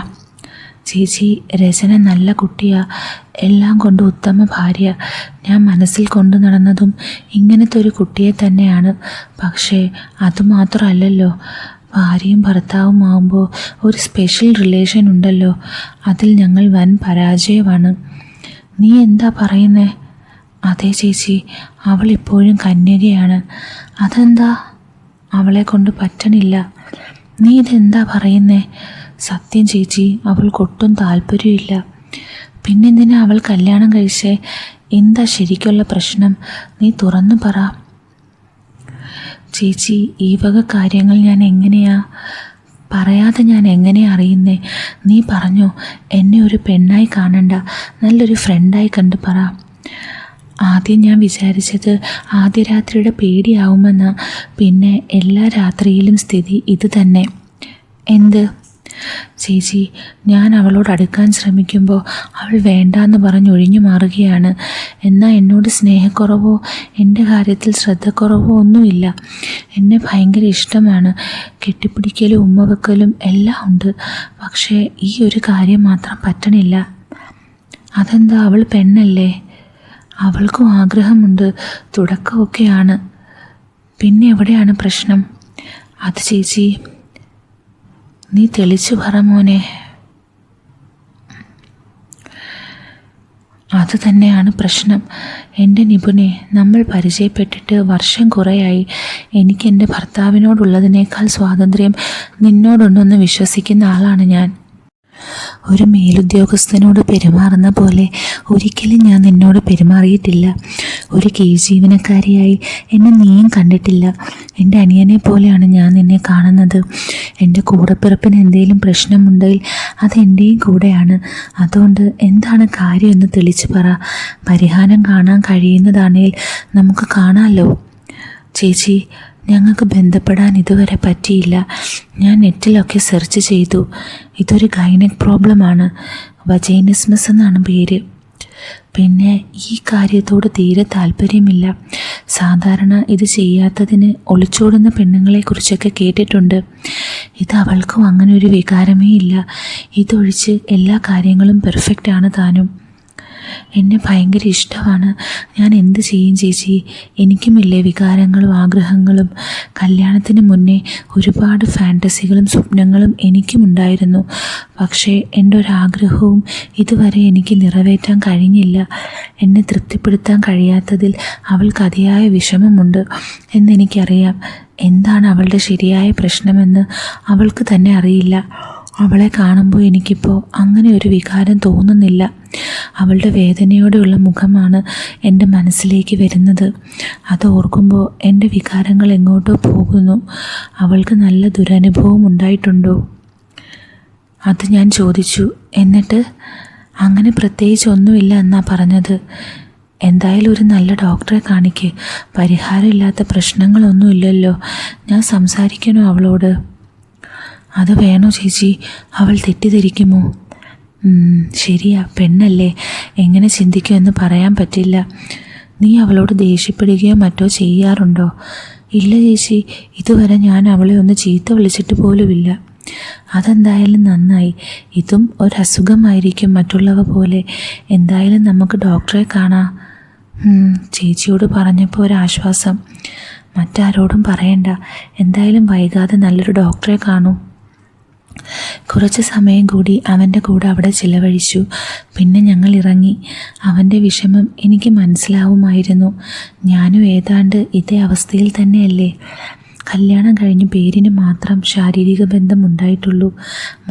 A: ചേച്ചി, രചന നല്ല കുട്ടിയാ, എല്ലാം കൊണ്ട് ഉത്തമ ഭാര്യ. ഞാൻ മനസ്സിൽ കൊണ്ടു നടന്നതും ഇങ്ങനത്തെ ഒരു കുട്ടിയെ തന്നെയാണ്. പക്ഷേ അതുമാത്രമല്ലല്ലോ, ഭാര്യയും ഭർത്താവും ആകുമ്പോൾ ഒരു സ്പെഷ്യൽ റിലേഷൻ ഉണ്ടല്ലോ, അതിൽ ഞങ്ങൾ വൻ പരാജയമാണ്. നീ എന്താ പറയുന്നേ? അതെ ചേച്ചി, അവൾ ഇപ്പോഴും കന്യകയാണ്. അതെന്താ? അവളെ കൊണ്ട് പറ്റണില്ല. നീ ഇതെന്താ പറയുന്നേ? സത്യം ചേച്ചി, അവൾക്കൊട്ടും താല്പര്യമില്ല. പിന്നെന്തിനാ അവൾ കല്യാണം കഴിച്ചേ? എന്താ ശരിക്കുള്ള പ്രശ്നം? നീ തുറന്നു പറ. ചേച്ചി, ഈ വക കാര്യങ്ങൾ ഞാൻ പറയാതെ ഞാൻ എങ്ങനെയാ അറിയുന്നേ? നീ പറഞ്ഞോ. എന്നെ ഒരു പെണ്ണായി കാണണ്ട, നല്ലൊരു ഫ്രണ്ടായി കണ്ട് പറ. ആദ്യം ഞാൻ വിചാരിച്ചത് ആദ്യ രാത്രിയുടെ പേടിയാവുമെന്നാ. പിന്നെ എല്ലാ രാത്രിയിലും സ്ഥിതി ഇത് തന്നെ. എന്ത്? ചേച്ചി, ഞാൻ അവളോട് അടുക്കാൻ ശ്രമിക്കുമ്പോൾ അവൾ വേണ്ടാന്ന് പറഞ്ഞ് ഒഴിഞ്ഞു മാറുകയാണ്. എന്നാൽ എന്നോട് സ്നേഹക്കുറവോ എൻ്റെ കാര്യത്തിൽ ശ്രദ്ധക്കുറവോ ഒന്നുമില്ല. എന്നെ ഭയങ്കര ഇഷ്ടമാണ്. കെട്ടിപ്പിടിക്കലും ഉമ്മ വെക്കലും എല്ലാം ഉണ്ട്. പക്ഷേ ഈ ഒരു കാര്യം മാത്രം പറ്റണില്ല. അതെന്താ? അവൾ പെണ്ണല്ലേ? അവൾക്കും ആഗ്രഹമുണ്ട്. തുടക്കമൊക്കെയാണ്. പിന്നെ എവിടെയാണ് പ്രശ്നം? അത് ചേച്ചി, നീ തെളിച്ചു പറ മോനെ. അത് തന്നെയാണ് പ്രശ്നം. എൻ്റെ നിപുണെ, നമ്മൾ പരിചയപ്പെട്ടിട്ട് വർഷം കുറേയായി. എനിക്ക് എൻ്റെ ഭർത്താവിനോടുള്ളതിനേക്കാൾ സ്വാതന്ത്ര്യം നിന്നോടുണ്ടെന്ന് വിശ്വസിക്കുന്ന ആളാണ് ഞാൻ. ഒരു മേലുദ്യോഗസ്ഥനോട് പെരുമാറുന്ന പോലെ ഒരിക്കലും ഞാൻ നിന്നോട് പെരുമാറിയിട്ടില്ല. ഒരു കീഴ്ജീവനക്കാരിയായി എന്നെ നീയും കണ്ടിട്ടില്ല. എൻ്റെ അനിയനെ പോലെയാണ് ഞാൻ നിന്നെ കാണുന്നത്. എൻ്റെ കൂടപ്പിറപ്പിന് എന്തെങ്കിലും പ്രശ്നമുണ്ടെങ്കിൽ അത് എൻ്റെയും കൂടെയാണ്. അതുകൊണ്ട് എന്താണ് കാര്യം എന്ന് തെളിച്ചു പറ. പരിഹാരം കാണാൻ കഴിയുന്നതാണെങ്കിൽ നമുക്ക് കാണാമല്ലോ. ചേച്ചി, ഞങ്ങൾക്ക് ബന്ധപ്പെടാൻ ഇതുവരെ പറ്റിയില്ല. ഞാൻ നെറ്റിലൊക്കെ സെർച്ച് ചെയ്തു. ഇതൊരു ഗൈനക് പ്രോബ്ലമാണ്. വജൈനിസ്മസ് എന്നാണ് പേര്. പിന്നെ ഈ കാര്യത്തോട് തീരെ താല്പര്യമില്ല. സാധാരണ ഇത് ചെയ്യാത്തതിന് ഒളിച്ചോടുന്ന പെണ്ണുങ്ങളെക്കുറിച്ചൊക്കെ കേട്ടിട്ടുണ്ട്. ഇത് അവൾക്കും അങ്ങനെ ഒരു വികാരമേ ഇല്ല. ഇതൊഴിച്ച് എല്ലാ കാര്യങ്ങളും പെർഫെക്റ്റ് ആണ് താനും. എന്നെ ഭയങ്കര ഇഷ്ടമാണ്. ഞാൻ എന്ത് ചെയ്യും ചേച്ചി? എനിക്കുമില്ലേ വികാരങ്ങളും ആഗ്രഹങ്ങളും? കല്യാണത്തിന് മുന്നേ ഒരുപാട് ഫാൻറ്റസികളും സ്വപ്നങ്ങളും എനിക്കുമുണ്ടായിരുന്നു. പക്ഷേ എൻ്റെ ഒരാഗ്രഹവും ഇതുവരെ എനിക്ക് നിറവേറ്റാൻ കഴിഞ്ഞില്ല. എന്നെ തൃപ്തിപ്പെടുത്താൻ കഴിയാത്തതിൽ അവൾക്ക് അതിയായ വിഷമമുണ്ട് എന്നെനിക്കറിയാം. എന്താണ് അവളുടെ ശരിയായ പ്രശ്നമെന്ന് അവൾക്ക് തന്നെ അറിയില്ല. അവളെ കാണുമ്പോൾ എനിക്കിപ്പോൾ അങ്ങനെ ഒരു വികാരം തോന്നുന്നില്ല. അവളുടെ വേദനയോടെയുള്ള മുഖമാണ് എൻ്റെ മനസ്സിലേക്ക് വരുന്നത്. അത് ഓർക്കുമ്പോൾ എൻ്റെ വികാരങ്ങൾ എങ്ങോട്ടോ പോകുന്നു. അവൾക്ക് നല്ല ദുരനുഭവം ഉണ്ടായിട്ടുണ്ടോ? അത് ഞാൻ ചോദിച്ചു. എന്നിട്ട് അങ്ങനെ പ്രത്യേകിച്ച് ഒന്നുമില്ല എന്നാ പറഞ്ഞത്. എന്തായാലും ഒരു നല്ല ഡോക്ടറെ കാണിക്ക്. പരിഹാരമില്ലാത്ത പ്രശ്നങ്ങളൊന്നുമില്ലല്ലോ. ഞാൻ സംസാരിക്കണോ അവളോട്? അത് വേണോ ചേച്ചി? അവൾ തെറ്റിദ്ധരിക്കുമോ? ശരിയാ, പെണ്ണല്ലേ, എങ്ങനെ ചിന്തിക്കുമെന്ന് പറയാൻ പറ്റില്ല. നീ അവളോട് ദേഷ്യപ്പെടുകയോ മറ്റോ ചെയ്യാറുണ്ടോ? ഇല്ല ചേച്ചി, ഇതുവരെ ഞാൻ അവളെ ഒന്ന് ചീത്ത വിളിച്ചിട്ട് പോലുമില്ല. അതെന്തായാലും നന്നായി. ഇതും ഒരസുഖമായിരിക്കും മറ്റുള്ളവ പോലെ. എന്തായാലും നമുക്ക് ഡോക്ടറെ കാണാം. ചേച്ചിയോട് പറഞ്ഞപ്പോൾ ഒരാശ്വാസം. മറ്റാരോടും പറയണ്ട. എന്തായാലും വൈകാതെ നല്ലൊരു ഡോക്ടറെ കാണൂ. കുറച്ച് സമയം കൂടി അവൻ്റെ കൂടെ അവിടെ ചിലവഴിച്ചു. പിന്നെ ഞങ്ങൾ ഇറങ്ങി. അവൻ്റെ വിഷമം എനിക്ക് മനസ്സിലാവുമായിരുന്നു. ഞാനും ഏതാണ്ട് ഇതേ അവസ്ഥയിൽ തന്നെയല്ലേ. കല്യാണം കഴിഞ്ഞ് പേരിന് മാത്രം ശാരീരിക ബന്ധം ഉണ്ടായിട്ടുള്ളൂ.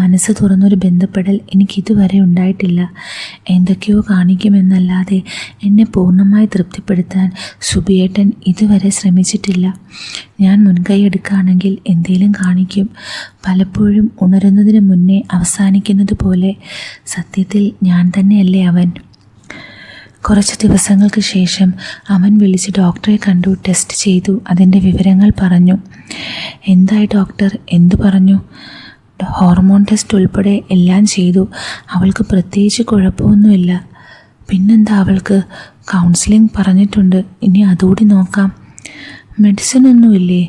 A: മനസ്സ് തുറന്നൊരു ബന്ധപ്പെടൽ എനിക്കിതുവരെ ഉണ്ടായിട്ടില്ല. എന്തൊക്കെയോ കാണിക്കുമെന്നല്ലാതെ എന്നെ പൂർണ്ണമായി തൃപ്തിപ്പെടുത്താൻ സുബിയേട്ടൻ ഇതുവരെ ശ്രമിച്ചിട്ടില്ല. ഞാൻ മുൻകൈ എടുക്കുകയാണെങ്കിൽ എന്തേലും കാണിക്കും. പലപ്പോഴും ഉണരുന്നതിന് മുന്നേ അവസാനിക്കുന്നത് പോലെ. സത്യത്തിൽ ഞാൻ തന്നെയല്ലേ അവൻ. കുറച്ച് ദിവസങ്ങൾക്ക് ശേഷം അവൻ വിളിച്ച് ഡോക്ടറെ കണ്ടു. ടെസ്റ്റ് ചെയ്തു. അതിൻ്റെ വിവരങ്ങൾ പറഞ്ഞു. എന്തായി ഡോക്ടർ? എന്തു പറഞ്ഞു? ഹോർമോൺ ടെസ്റ്റ് ഉൾപ്പെടെ എല്ലാം ചെയ്തു. അവൾക്ക് പ്രത്യേകിച്ച് കുഴപ്പമൊന്നുമില്ല. പിന്നെന്താ അവൾക്ക്? കൗൺസിലിംഗ് പറഞ്ഞിട്ടുണ്ട്. ഇനി അതുകൂടി നോക്കാം. മെഡിസിൻ ഒന്നുമില്ലേ?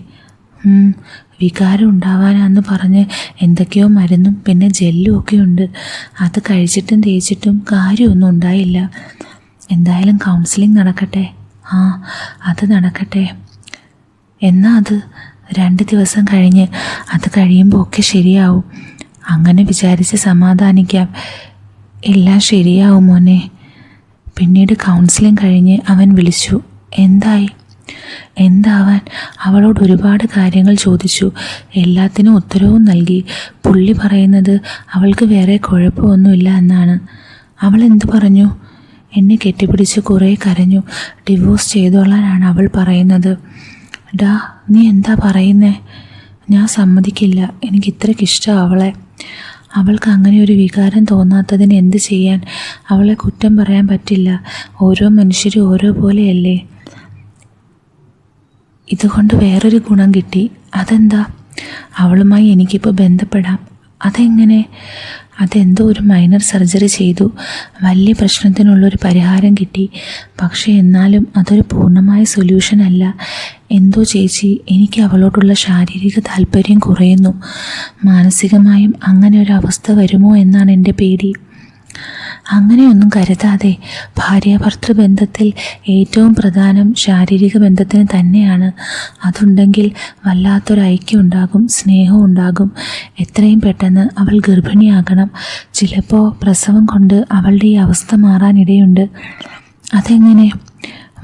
A: വികാരം ഉണ്ടാവാനാന്ന് പറഞ്ഞ് എന്തൊക്കെയോ മരുന്നും പിന്നെ ജെല്ലും ഒക്കെ ഉണ്ട്. അത് കഴിച്ചിട്ടും തേച്ചിട്ടും കാര്യമൊന്നും ഉണ്ടായില്ല. എന്തായാലും കൗൺസിലിംഗ് നടക്കട്ടെ. അത് നടക്കട്ടെ. എന്നാൽ അത് 2 ദിവസം കഴിഞ്ഞ്, അത് കഴിയുമ്പോൾ ഒക്കെ ശരിയാവും. അങ്ങനെ വിചാരിച്ച് സമാധാനിക്കാം. എല്ലാം ശരിയാവും മോനെ. പിന്നീട് കൗൺസിലിംഗ് കഴിഞ്ഞ് അവൻ വിളിച്ചു. എന്തായി? എന്താവാൻ? അവളോട് ഒരുപാട് കാര്യങ്ങൾ ചോദിച്ചു. എല്ലാത്തിനും ഉത്തരവും നൽകി. പുള്ളി പറയുന്നത് അവൾക്ക് വേറെ കുഴപ്പമൊന്നുമില്ല എന്നാണ്. അവൾ എന്തു പറഞ്ഞു? എന്നെ കെട്ടിപ്പിടിച്ച് കുറേ കരഞ്ഞു. ഡിവോഴ്സ് ചെയ്തോളാനാണ് അവൾ പറയുന്നത്. ഡാ, നീ എന്താ പറയുന്നേ? ഞാൻ സമ്മതിക്കില്ല. എനിക്ക് ഇത്രയ്ക്കിഷ്ടമാണ് അവളെ. അവൾക്ക് അങ്ങനെ ഒരു വികാരം തോന്നാത്തതിന് എന്ത് ചെയ്യാൻ? അവളെ കുറ്റം പറയാൻ പറ്റില്ല. ഓരോ മനുഷ്യരും ഓരോ പോലെയല്ലേ. ഇതുകൊണ്ട് വേറൊരു ഗുണം കിട്ടി. അതെന്താ? അവളുമായി എനിക്കിപ്പോൾ ബന്ധപ്പെടാം. അതെങ്ങനെ? അതെന്തോ ഒരു മൈനർ സർജറി ചെയ്തു. വലിയ പ്രശ്നത്തിനുള്ളൊരു പരിഹാരം കിട്ടി. പക്ഷേ എന്നാലും അതൊരു പൂർണ്ണമായ സൊല്യൂഷൻ അല്ല. എന്തോ ചേച്ചി, എനിക്ക് അവളോടുള്ള ശാരീരിക താല്പര്യം കുറയുന്നു. മാനസികമായും അങ്ങനെ ഒരു അവസ്ഥ വരുമോ എന്നാണ് എൻ്റെ പേടി. അങ്ങനെയൊന്നും കരുതാതെ. ഭാര്യാഭർത്തൃ ബന്ധത്തിൽ ഏറ്റവും പ്രധാനം ശാരീരിക ബന്ധത്തിന് തന്നെയാണ്. അതുണ്ടെങ്കിൽ വല്ലാത്തൊരു ഐക്യം ഉണ്ടാകും, സ്നേഹം ഉണ്ടാകും. എത്രയും പെട്ടെന്ന് അവൾ ഗർഭിണിയാകണം. ചിലപ്പോൾ പ്രസവം കൊണ്ട് അവളുടെ ഈ അവസ്ഥ മാറാനിടയുണ്ട്. അതെങ്ങനെ?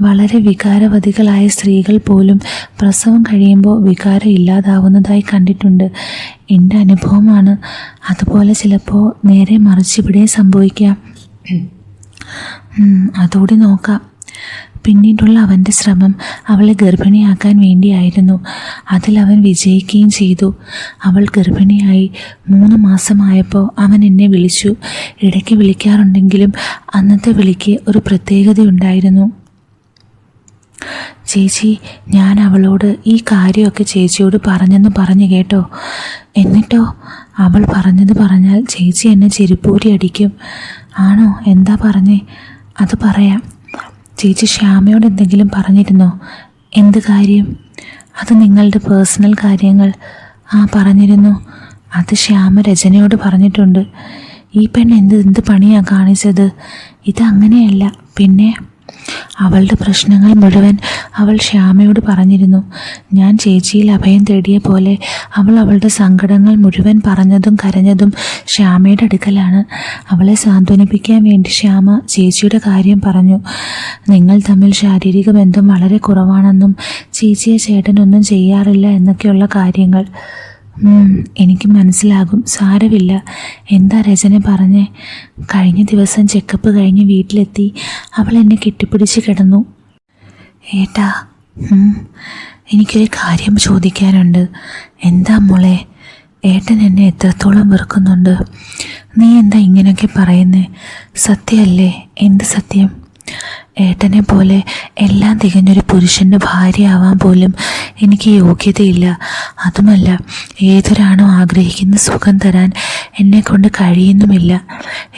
A: വളരെ വികാരവതികളായ സ്ത്രീകൾ പോലും പ്രസവം കഴിയുമ്പോൾ വികാരം ഇല്ലാതാവുന്നതായി കണ്ടിട്ടുണ്ട്. എൻ്റെ അനുഭവമാണ്. അതുപോലെ ചിലപ്പോൾ നേരെ മറിച്ചിവിടെ സംഭവിക്കാം. അതുകൂടി നോക്കാം. പിന്നീടുള്ള അവൻ്റെ ശ്രമം അവളെ ഗർഭിണിയാക്കാൻ വേണ്ടിയായിരുന്നു. അതിലവൻ വിജയിക്കുകയും ചെയ്തു. അവൾ ഗർഭിണിയായി 3 മാസമായപ്പോൾ അവൻ എന്നെ വിളിച്ചു. ഇടയ്ക്ക് വിളിക്കാറുണ്ടെങ്കിലും അന്നത്തെ വിളിക്ക് ഒരു പ്രത്യേകതയുണ്ടായിരുന്നു. ചേച്ചി, ഞാൻ അവളോട് ഈ കാര്യമൊക്കെ ചേച്ചിയോട് പറഞ്ഞെന്ന് പറഞ്ഞു കേട്ടോ. എന്നിട്ടോ? അവൾ പറഞ്ഞത് പറഞ്ഞാൽ ചേച്ചി എന്നെ ചെരുപ്പൂരി അടിക്കും. ആണോ? എന്താ പറഞ്ഞേ? അത് പറയാം. ചേച്ചി ശ്യാമയോട് എന്തെങ്കിലും പറഞ്ഞിരുന്നോ? എന്ത് കാര്യം? അത് നിങ്ങളുടെ പേഴ്സണൽ കാര്യങ്ങൾ. പറഞ്ഞിരുന്നു. അത് ശ്യാമ രചനയോട് പറഞ്ഞിട്ടുണ്ട്. ഈ പെണ്ണ് എന്ത് പണിയാണ് കാണിച്ചത്? ഇതങ്ങനെയല്ല. പിന്നെ അവളുടെ പ്രശ്നങ്ങൾ മുഴുവൻ അവൾ ശ്യാമയോട് പറഞ്ഞിരുന്നു. ഞാൻ ചേച്ചിയിൽ അഭയം തേടിയ പോലെ അവൾ അവളുടെ സങ്കടങ്ങൾ മുഴുവൻ പറഞ്ഞതും കരഞ്ഞതും ശ്യാമയുടെ അടുക്കലാണ്. അവളെ സാന്ത്വനിപ്പിക്കാൻ വേണ്ടി ശ്യാമ ചേച്ചിയുടെ കാര്യം പറഞ്ഞു. നിങ്ങൾ തമ്മിൽ ശാരീരിക ബന്ധം വളരെ കുറവാണെന്നും ചേച്ചിയെ ചേട്ടനൊന്നും ചെയ്യാറില്ല എന്നൊക്കെയുള്ള കാര്യങ്ങൾ. എനിക്ക് മനസ്സിലാകും, സാരമില്ല. എന്താ രചന പറഞ്ഞേ? കഴിഞ്ഞ ദിവസം ചെക്കപ്പ് കഴിഞ്ഞ് വീട്ടിലെത്തി അവൾ എന്നെ കെട്ടിപ്പിടിച്ച് കിടന്നു. ഏട്ടാ, എനിക്കൊരു കാര്യം ചോദിക്കാനുണ്ട്. എന്താ മോളെ? ഏട്ടൻ എന്നെ എത്രത്തോളം വെറുക്കുന്നുണ്ട്? നീ എന്താ ഇങ്ങനെയൊക്കെ പറയുന്നേ? സത്യമല്ലേ? എന്ത് സത്യം? ഏട്ടനെ പോലെ എല്ലാം തികഞ്ഞൊരു പുരുഷൻ്റെ ഭാര്യയാവാൻ പോലും എനിക്ക് യോഗ്യതയില്ല. അതുമല്ല, ഏതൊരാണോ ആഗ്രഹിക്കുന്ന സുഖം തരാൻ എന്നെക്കൊണ്ട് കഴിയുന്നുമില്ല.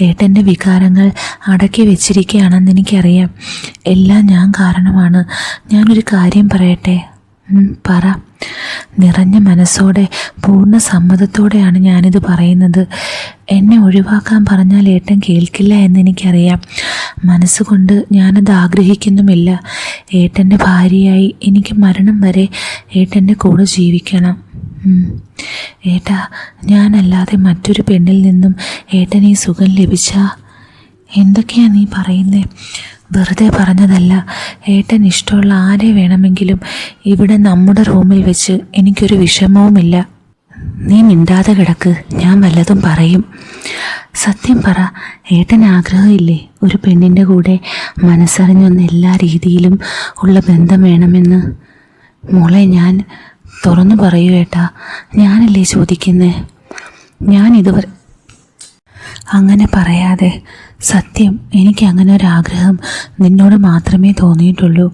A: ഏട്ടൻ്റെ വികാരങ്ങൾ അടക്കി വെച്ചിരിക്കുകയാണെന്ന് എനിക്കറിയാം. എല്ലാം ഞാൻ കാരണമാണ്. ഞാനൊരു കാര്യം പറയട്ടെ? പറ. നിറഞ്ഞ മനസ്സോടെ പൂർണ്ണ സമ്മതത്തോടെയാണ് ഞാനിത് പറയുന്നത്. എന്നെ ഒഴിവാക്കാൻ പറഞ്ഞാൽ ഏട്ടൻ കേൾക്കില്ല എന്നെനിക്കറിയാം. മനസ്സുകൊണ്ട് ഞാനത് ആഗ്രഹിക്കുന്നുമില്ല. ഏട്ടൻ്റെ ഭാര്യയായി എനിക്ക് മരണം വരെ ഏട്ടൻ്റെ കൂടെ ജീവിക്കണം. ഏട്ടാ, ഞാനല്ലാതെ മറ്റൊരു പെണ്ണിൽ നിന്നും ഏട്ടൻ ഈ സുഖം ലഭിച്ചാ? എന്തൊക്കെയാ നീ പറയുന്നേ? വെറുതെ പറഞ്ഞതല്ല. ഏട്ടൻ ഇഷ്ടമുള്ള ആരെ വേണമെങ്കിലും ഇവിടെ നമ്മുടെ റൂമിൽ വെച്ച് എനിക്കൊരു വിഷമവുമില്ല. നീ മിണ്ടാതെ കിടക്ക്, ഞാൻ വല്ലതും പറയും. സത്യം പറ, ഏട്ടൻ ആഗ്രഹമില്ലേ ഒരു പെണ്ണിൻ്റെ കൂടെ മനസ്സറിഞ്ഞൊന്ന് എല്ലാ രീതിയിലും ഉള്ള ബന്ധം വേണമെന്ന്? മോളെ, ഞാൻ തുറന്നു പറയൂ ഏട്ടാ, ഞാനല്ലേ ചോദിക്കുന്നേ. ഞാൻ ഇതുവരെ അങ്ങനെ പറയാതെ. സത്യം, എനിക്ക് അങ്ങനെ ഒരാഗ്രഹം നിന്നോട് മാത്രമേ തോന്നിയിട്ടുള്ളൂ.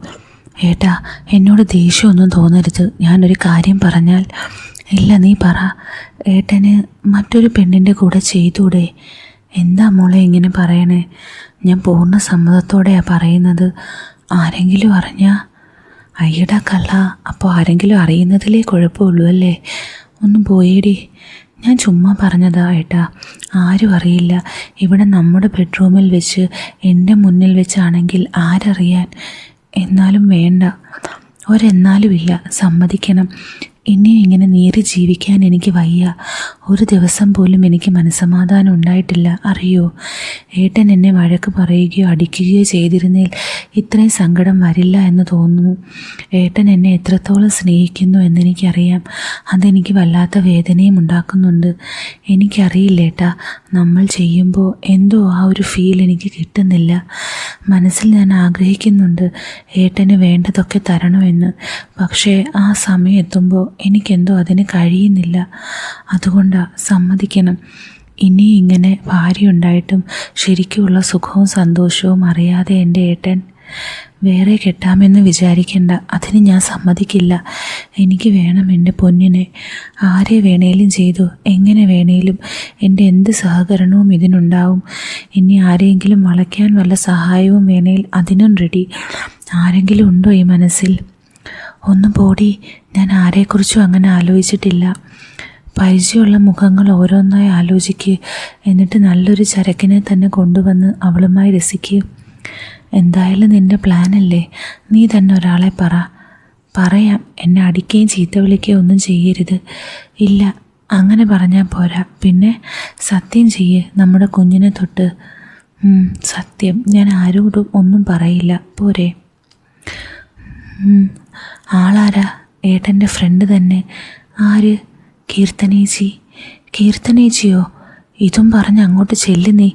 A: ഏട്ടാ, എന്നോട് ദേഷ്യമൊന്നും തോന്നരുത് ഞാനൊരു കാര്യം പറഞ്ഞാൽ. ഇല്ല, നീ പറ. ഏട്ടന് മറ്റൊരു പെണ്ണിൻ്റെ കൂടെ ചെയ്തൂടെ? എന്താ മോളെ ഇങ്ങനെ പറയണേ? ഞാൻ പൂർണ്ണ സമ്മതത്തോടെയാണ് പറയുന്നത്. ആരെങ്കിലും അറിഞ്ഞാ? അയ്യടാ കള്ള, അപ്പോൾ ആരെങ്കിലും അറിയുന്നതിലേ കുഴപ്പമുള്ളൂ അല്ലേ? ഒന്ന് പോയേടി. ഞാൻ ചുമ്മാ പറഞ്ഞതാ ഏട്ടാ, ആരും അറിയില്ല. ഇവിടെ നമ്മുടെ ബെഡ്റൂമിൽ വെച്ച് എൻ്റെ മുന്നിൽ വെച്ചാണെങ്കിൽ ആരറിയാൻ? എന്നാലും വേണ്ട, ഒരെന്നാലുമില്ല, സമ്മതിക്കണം. ഇനിയും ഇങ്ങനെ നേരി ജീവിക്കാൻ എനിക്ക് വയ്യ. ഒരു ദിവസം പോലും എനിക്ക് മനസ്സമാധാനം ഉണ്ടായിട്ടില്ല, അറിയോ? ഏട്ടൻ എന്നെ വഴക്ക് പറയുകയോ അടിക്കുകയോ ചെയ്തിരുന്നേൽ ഇത്രയും സങ്കടം വരില്ല എന്ന് തോന്നുന്നു. ഏട്ടൻ എന്നെ എത്രത്തോളം സ്നേഹിക്കുന്നു എന്നെനിക്കറിയാം. അതെനിക്ക് വല്ലാത്ത വേദനയും ഉണ്ടാക്കുന്നുണ്ട്. എനിക്കറിയില്ല ഏട്ടാ, നമ്മൾ ചെയ്യുമ്പോൾ എന്തോ ആ ഒരു ഫീൽ എനിക്ക് കിട്ടുന്നില്ല. മനസ്സിൽ ഞാൻ ആഗ്രഹിക്കുന്നുണ്ട് ഏട്ടന് വേണ്ടതൊക്കെ തരണമെന്ന്. പക്ഷേ ആ സമയം എത്തുമ്പോൾ എനിക്കെന്തോ അതിന് കഴിയുന്നില്ല. അതുകൊണ്ടാണ്, സമ്മതിക്കണം. ഇനി ഇങ്ങനെ ഭാര്യയുണ്ടായിട്ടും ശരിക്കുമുള്ള സുഖവും സന്തോഷവും അറിയാതെ എൻ്റെ ഏട്ടൻ വേറെ കെട്ടാമെന്ന് വിചാരിക്കേണ്ട. അതിന് ഞാൻ സമ്മതിക്കില്ല. എനിക്ക് വേണം എൻ്റെ പൊന്നിനെ. ആരെ വേണേലും ചെയ്തു, എങ്ങനെ വേണേലും എൻ്റെ എന്ത് സഹകരണവും ഇതിനുണ്ടാവും. ഇനി ആരെങ്കിലും വളയ്ക്കാൻ വല്ല സഹായവും വേണേൽ അതിനും റെഡി. ആരെങ്കിലും ഉണ്ടോ ഈ മനസ്സിൽ? ഒന്ന് പോടി, ഞാൻ ആരെക്കുറിച്ചും അങ്ങനെ ആലോചിച്ചിട്ടില്ല. പരിചയമുള്ള മുഖങ്ങൾ ഓരോന്നായി ആലോചിക്കുക. എന്നിട്ട് നല്ലൊരു ചരക്കിനെ തന്നെ കൊണ്ടുവന്ന് അവളുമായി രസിക്കുക. എന്തായാലും നിൻ്റെ പ്ലാനല്ലേ, നീ തന്നെ ഒരാളെ പറ. പറയാം, എന്നെ അടിക്കുകയും ചീത്ത വിളിക്കുകയോ ഒന്നും ചെയ്യരുത്. ഇല്ല, അങ്ങനെ പറഞ്ഞാൽ പോരാ. പിന്നെ സത്യം ചെയ്യ്, നമ്മുടെ കുഞ്ഞിനെ തൊട്ട്. സത്യം, ഞാൻ ആരോടും ഒന്നും പറയില്ല, പോരെ? ആളാരാ? ഏട്ടൻ്റെ ഫ്രണ്ട് തന്നെ. ആര്? കീർത്തനേച്ചി. കീർത്തനേച്ചിയോ? ഇതും പറഞ്ഞ് അങ്ങോട്ട് ചെല്ലുന്നേ,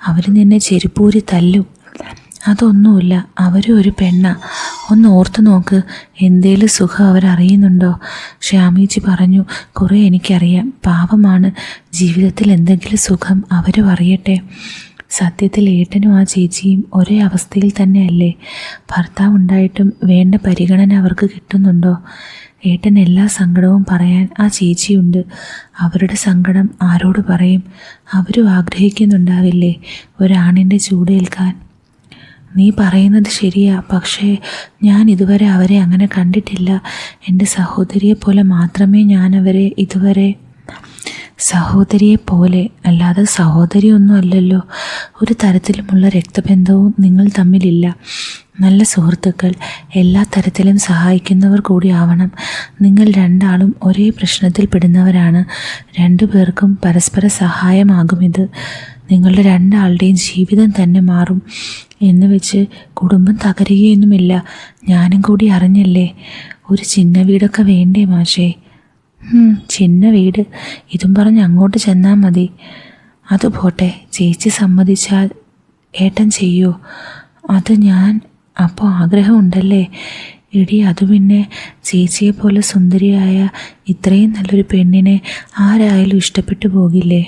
A: അവർ നിന്നെ ചെരുപ്പൂരി തല്ലും. അതൊന്നുമില്ല, അവരും ഒരു പെണ്ണാ. ഒന്ന് ഓർത്ത് നോക്ക്, എന്തേലും സുഖം അവരറിയുന്നുണ്ടോ? ശ്യാമേച്ചി പറഞ്ഞു. കുറേ എനിക്കറിയാം, പാവമാണ്. ജീവിതത്തിൽ എന്തെങ്കിലും സുഖം അവരും അറിയട്ടെ. സത്യത്തിൽ ഏട്ടനും ആ ചേച്ചിയും ഒരേ അവസ്ഥയിൽ തന്നെയല്ലേ? ഭർത്താവ് ഉണ്ടായിട്ടും വേണ്ട പരിഗണന അവർക്ക് കിട്ടുന്നുണ്ടോ? ഏട്ടൻ എല്ലാ സങ്കടവും പറയാൻ ആ ചേച്ചിയുണ്ട്. അവരുടെ സങ്കടം ആരോട് പറയും? അവരും ആഗ്രഹിക്കുന്നുണ്ടാവില്ലേ ഒരാണിൻ്റെ ചൂടേൽക്കാൻ? നീ പറയുന്നത് ശരിയാ, പക്ഷേ ഞാൻ ഇതുവരെ അവരെ അങ്ങനെ കണ്ടിട്ടില്ല. എൻ്റെ സഹോദരിയെ പോലെ മാത്രമേ ഞാൻ അവരെ ഇതുവരെ. സഹോദരിയെ പോലെ അല്ലാതെ സഹോദരിയൊന്നും അല്ലല്ലോ. ഒരു തരത്തിലുമുള്ള രക്തബന്ധവും നിങ്ങൾ തമ്മിലില്ല. നല്ല സുഹൃത്തുക്കൾ, എല്ലാ തരത്തിലും സഹായിക്കുന്നവർ കൂടിയാവണം. നിങ്ങൾ രണ്ടാളും ഒരേ പ്രശ്നത്തിൽ പെടുന്നവരാണ്. രണ്ടു പേർക്കും പരസ്പര സഹായമാകുമിത്. നിങ്ങളുടെ രണ്ടാളുടെയും ജീവിതം തന്നെ മാറും. എന്ന് വെച്ച് കുടുംബം തകരുകയൊന്നുമില്ല. ഞാനും കൂടി അറിഞ്ഞല്ലേ. ഒരു ചിന്ന വീടൊക്കെ വേണ്ടേ മാഷേ? ചിന്ന വീട്, ഇതും പറഞ്ഞ് അങ്ങോട്ട് ചെന്നാൽ മതി. അതുപോട്ടെ, ചേച്ചി സമ്മതിച്ചാൽ ഏട്ടൻ ചെയ്യോ? അത് ഞാൻ അപ്പോൾ ആഗ്രഹമുണ്ടല്ലേ? എടി, അത് പിന്നെ ചേച്ചിയെപ്പോലെ സുന്ദരിയായ ഇത്രയും നല്ലൊരു പെണ്ണിനെ ആരായാലും ഇഷ്ടപ്പെട്ടു പോകില്ലേ?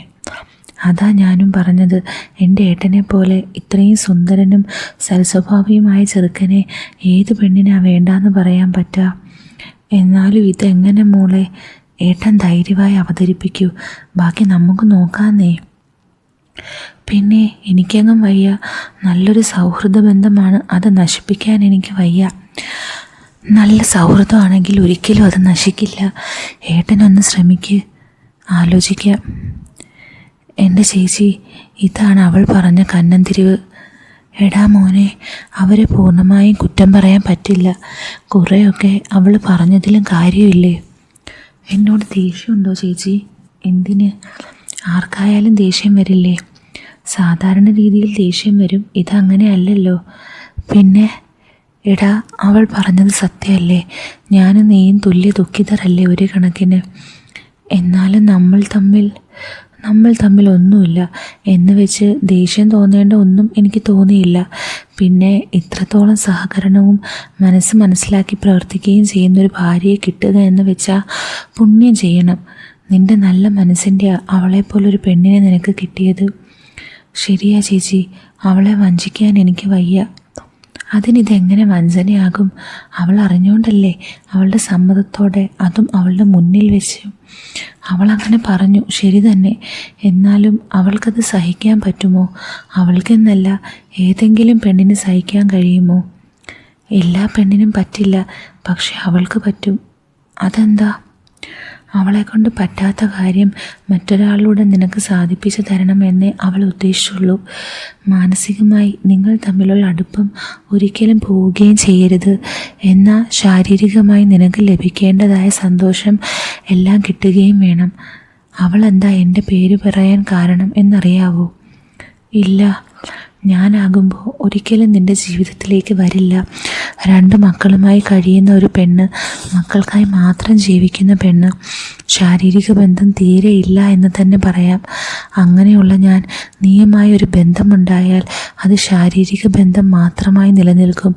A: അതാ ഞാനും പറഞ്ഞത്. എൻ്റെ ഏട്ടനെ പോലെ ഇത്രയും സുന്ദരനും സൽസ്വഭാവിയുമായ ചെറുക്കനെ ഏത് പെണ്ണിനാ വേണ്ടാന്ന് പറയാൻ പറ്റുക? എന്നാലും ഇതെങ്ങനെ മോളെ? ഏട്ടൻ ധൈര്യമായി അവതരിപ്പിക്കൂ. ബാക്കി നമുക്ക് നോക്കാന്നേ. പിന്നെ എനിക്കങ്ങും വയ്യ. നല്ലൊരു സൗഹൃദ ബന്ധമാണ്, അത് നശിപ്പിക്കാൻ എനിക്ക് വയ്യ. നല്ല സൗഹൃദമാണെങ്കിൽ ഒരിക്കലും അത് നശിക്കില്ല. ഏട്ടനൊന്ന് ശ്രമിക്ക്, ആലോചിക്കാം. എൻ്റെ ചേച്ചി, ഇതാണ് അവൾ പറഞ്ഞ കന്നന്തിരിവ്. എടാ മോനെ, അവരെ പൂർണ്ണമായും കുറ്റം പറയാൻ പറ്റില്ല. കുറേയൊക്കെ അവൾ പറഞ്ഞതിലും കാര്യമില്ലേ? എന്നോട് ദേഷ്യമുണ്ടോ ചേച്ചി? എന്തിന്? ആർക്കായാലും ദേഷ്യം വരില്ലേ? സാധാരണ രീതിയിൽ ദേഷ്യം വരും. ഇതങ്ങനെ അല്ലല്ലോ. പിന്നെ എടാ, അവൾ പറഞ്ഞത് സത്യമല്ലേ? ഞാനും നീയും തുല്യ ദുഃഖിതരല്ലേ ഒരു കണക്കിന്? എന്നാലും നമ്മൾ തമ്മിൽ ഒന്നുമില്ല എന്ന് വെച്ച് ദേഷ്യം തോന്നേണ്ട ഒന്നും എനിക്ക് തോന്നിയില്ല. പിന്നെ ഇത്രത്തോളം സഹകരണവും മനസ്സിലാക്കി പ്രവർത്തിക്കുകയും ചെയ്യുന്നൊരു ഭാര്യയെ കിട്ടുക എന്ന് വെച്ചാൽ പുണ്യം ചെയ്യണം. നിൻ്റെ നല്ല മനസ്സിൻ്റെ അവളെപ്പോലൊരു പെണ്ണിനെ നിനക്ക് കിട്ടിയത്. ശരിയാ ചേച്ചി, അവളെ വഞ്ചിക്കാൻ എനിക്ക് വയ്യ. അതിനിതെങ്ങനെ വഞ്ചനയാകും? അവൾ അറിഞ്ഞുകൊണ്ടല്ലേ, അവളുടെ സമ്മതത്തോടെ, അതും അവളുടെ മുന്നിൽ വെച്ച്. അവളങ്ങനെ പറഞ്ഞു, ശരി തന്നെ. എന്നാലും അവൾക്കത് സഹിക്കാൻ പറ്റുമോ? അവൾക്കെന്നല്ല, ഏതെങ്കിലും പെണ്ണിന് സഹിക്കാൻ കഴിയുമോ? എല്ലാ പെണ്ണിനും പറ്റില്ല, പക്ഷെ അവൾക്ക് പറ്റും. അതെന്താ? അവളെക്കൊണ്ട് പറ്റാത്ത കാര്യം മറ്റൊരാളിലൂടെ നിനക്ക് സാധിപ്പിച്ചു തരണമെന്നേ അവൾ ഉദ്ദേശിച്ചുള്ളൂ. മാനസികമായി നിങ്ങൾ തമ്മിലുള്ള അടുപ്പം ഒരിക്കലും പോവുകയും ചെയ്യരുത്. എന്നാൽ ശാരീരികമായി നിനക്ക് ലഭിക്കേണ്ടതായ സന്തോഷം എല്ലാം കിട്ടുകയും വേണം. അവൾ എന്താ എൻ്റെ പേര് പറയാൻ കാരണം എന്നറിയാവോ? ഇല്ല, ഞാനാകുമ്പോൾ ഒരിക്കലും നിൻ്റെ ജീവിതത്തിലേക്ക് വരില്ല. 2 മക്കളുമായി കഴിയുന്ന ഒരു പെണ്ണ്, മക്കൾക്കായി മാത്രം ജീവിക്കുന്ന പെണ്ണ്. ശാരീരിക ബന്ധം തീരെ ഇല്ല എന്ന് തന്നെ പറയാം. അങ്ങനെയുള്ള ഞാൻ നീയുമായി ഒരു ബന്ധമുണ്ടായാൽ അത് ശാരീരിക ബന്ധം മാത്രമായി നിലനിൽക്കും.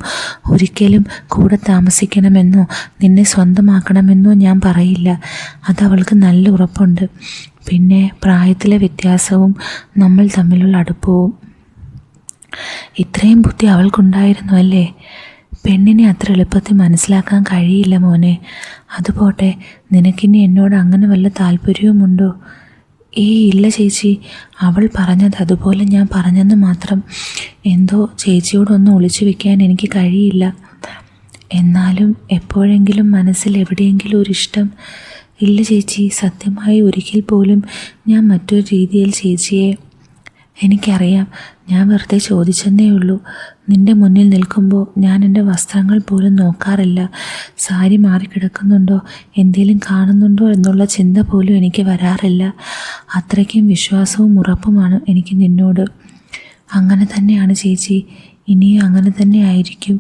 A: ഒരിക്കലും കൂടെ താമസിക്കണമെന്നോ നിന്നെ സ്വന്തമാക്കണമെന്നോ ഞാൻ പറയില്ല. അതവൾക്ക് നല്ല ഉറപ്പുണ്ട്. പിന്നെ പ്രായത്തിലെ വ്യത്യാസവും നമ്മൾ തമ്മിലുള്ള അടുപ്പവും. ഇത്രയും ബുദ്ധി അവൾക്കുണ്ടായിരുന്നു അല്ലേ? പെണ്ണിനെ അത്ര എളുപ്പത്തിൽ മനസ്സിലാക്കാൻ കഴിയില്ല മോനെ. അതുപോട്ടെ, നിനക്കിനി എന്നോട് അങ്ങനെ വല്ല താല്പര്യവുമുണ്ടോ? ഇല്ല ചേച്ചി, അവൾ പറഞ്ഞത് അതുപോലെ ഞാൻ പറഞ്ഞെന്ന് മാത്രം. എന്തോ ചേച്ചിയോടൊന്നും ഒളിച്ചു വെക്കാൻ എനിക്ക് കഴിയില്ല. എന്നാലും എപ്പോഴെങ്കിലും മനസ്സിൽ എവിടെയെങ്കിലും ഒരിഷ്ടം? ഇല്ല ചേച്ചി, സത്യമായി ഒരിക്കൽ പോലും ഞാൻ മറ്റൊരു രീതിയിൽ ചേച്ചിയെ. എനിക്കറിയാം, ഞാൻ വെറുതെ ചോദിച്ചെന്നേ ഉള്ളൂ. നിൻ്റെ മുന്നിൽ നിൽക്കുമ്പോൾ ഞാൻ എൻ്റെ വസ്ത്രങ്ങൾ പോലും നോക്കാറില്ല. സാരി മാറിക്കിടക്കുന്നുണ്ടോ, എന്തെങ്കിലും കാണുന്നുണ്ടോ എന്നുള്ള ചിന്ത പോലും എനിക്ക് വരാറില്ല. അത്രയ്ക്കും വിശ്വാസവും ഉറപ്പുമാണ് എനിക്ക് നിന്നോട്. അങ്ങനെ തന്നെയാണ് ചേച്ചി, ഇനിയും അങ്ങനെ തന്നെ ആയിരിക്കും.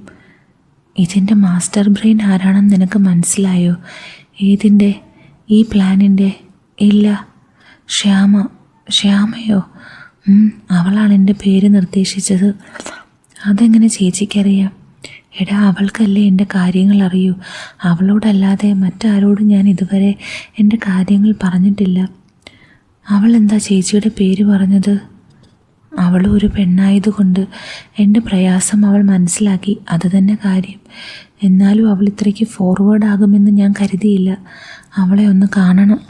A: ഇതിൻ്റെ മാസ്റ്റർ ബ്രെയിൻ ആരാണെന്ന് നിനക്ക് മനസ്സിലായോ? ഏതിൻ്റെ? ഈ പ്ലാനിൻ്റെ? ഇല്ല, ശ്യാമയോ? അവളാണ് എൻ്റെ പേര് നിർദ്ദേശിച്ചത്. അതെങ്ങനെ ചേച്ചിക്കറിയാം? എടാ, അവൾക്കല്ലേ എൻ്റെ കാര്യങ്ങൾ അറിയൂ. അവളോടല്ലാതെ മറ്റാരോടും ഞാൻ ഇതുവരെ എൻ്റെ കാര്യങ്ങൾ പറഞ്ഞിട്ടില്ല. അവൾ എന്താ ചേച്ചിയുടെ പേര് പറഞ്ഞത്? അവളും ഒരു പെണ്ണായതുകൊണ്ട് എൻ്റെ പ്രയാസം അവൾ മനസ്സിലാക്കി, അത് തന്നെ കാര്യം. എന്നാലും അവൾ ഇത്രയ്ക്ക് ഫോർവേഡ് ആകുമെന്ന് ഞാൻ കരുതിയില്ല. അവളെ ഒന്ന് കാണണം.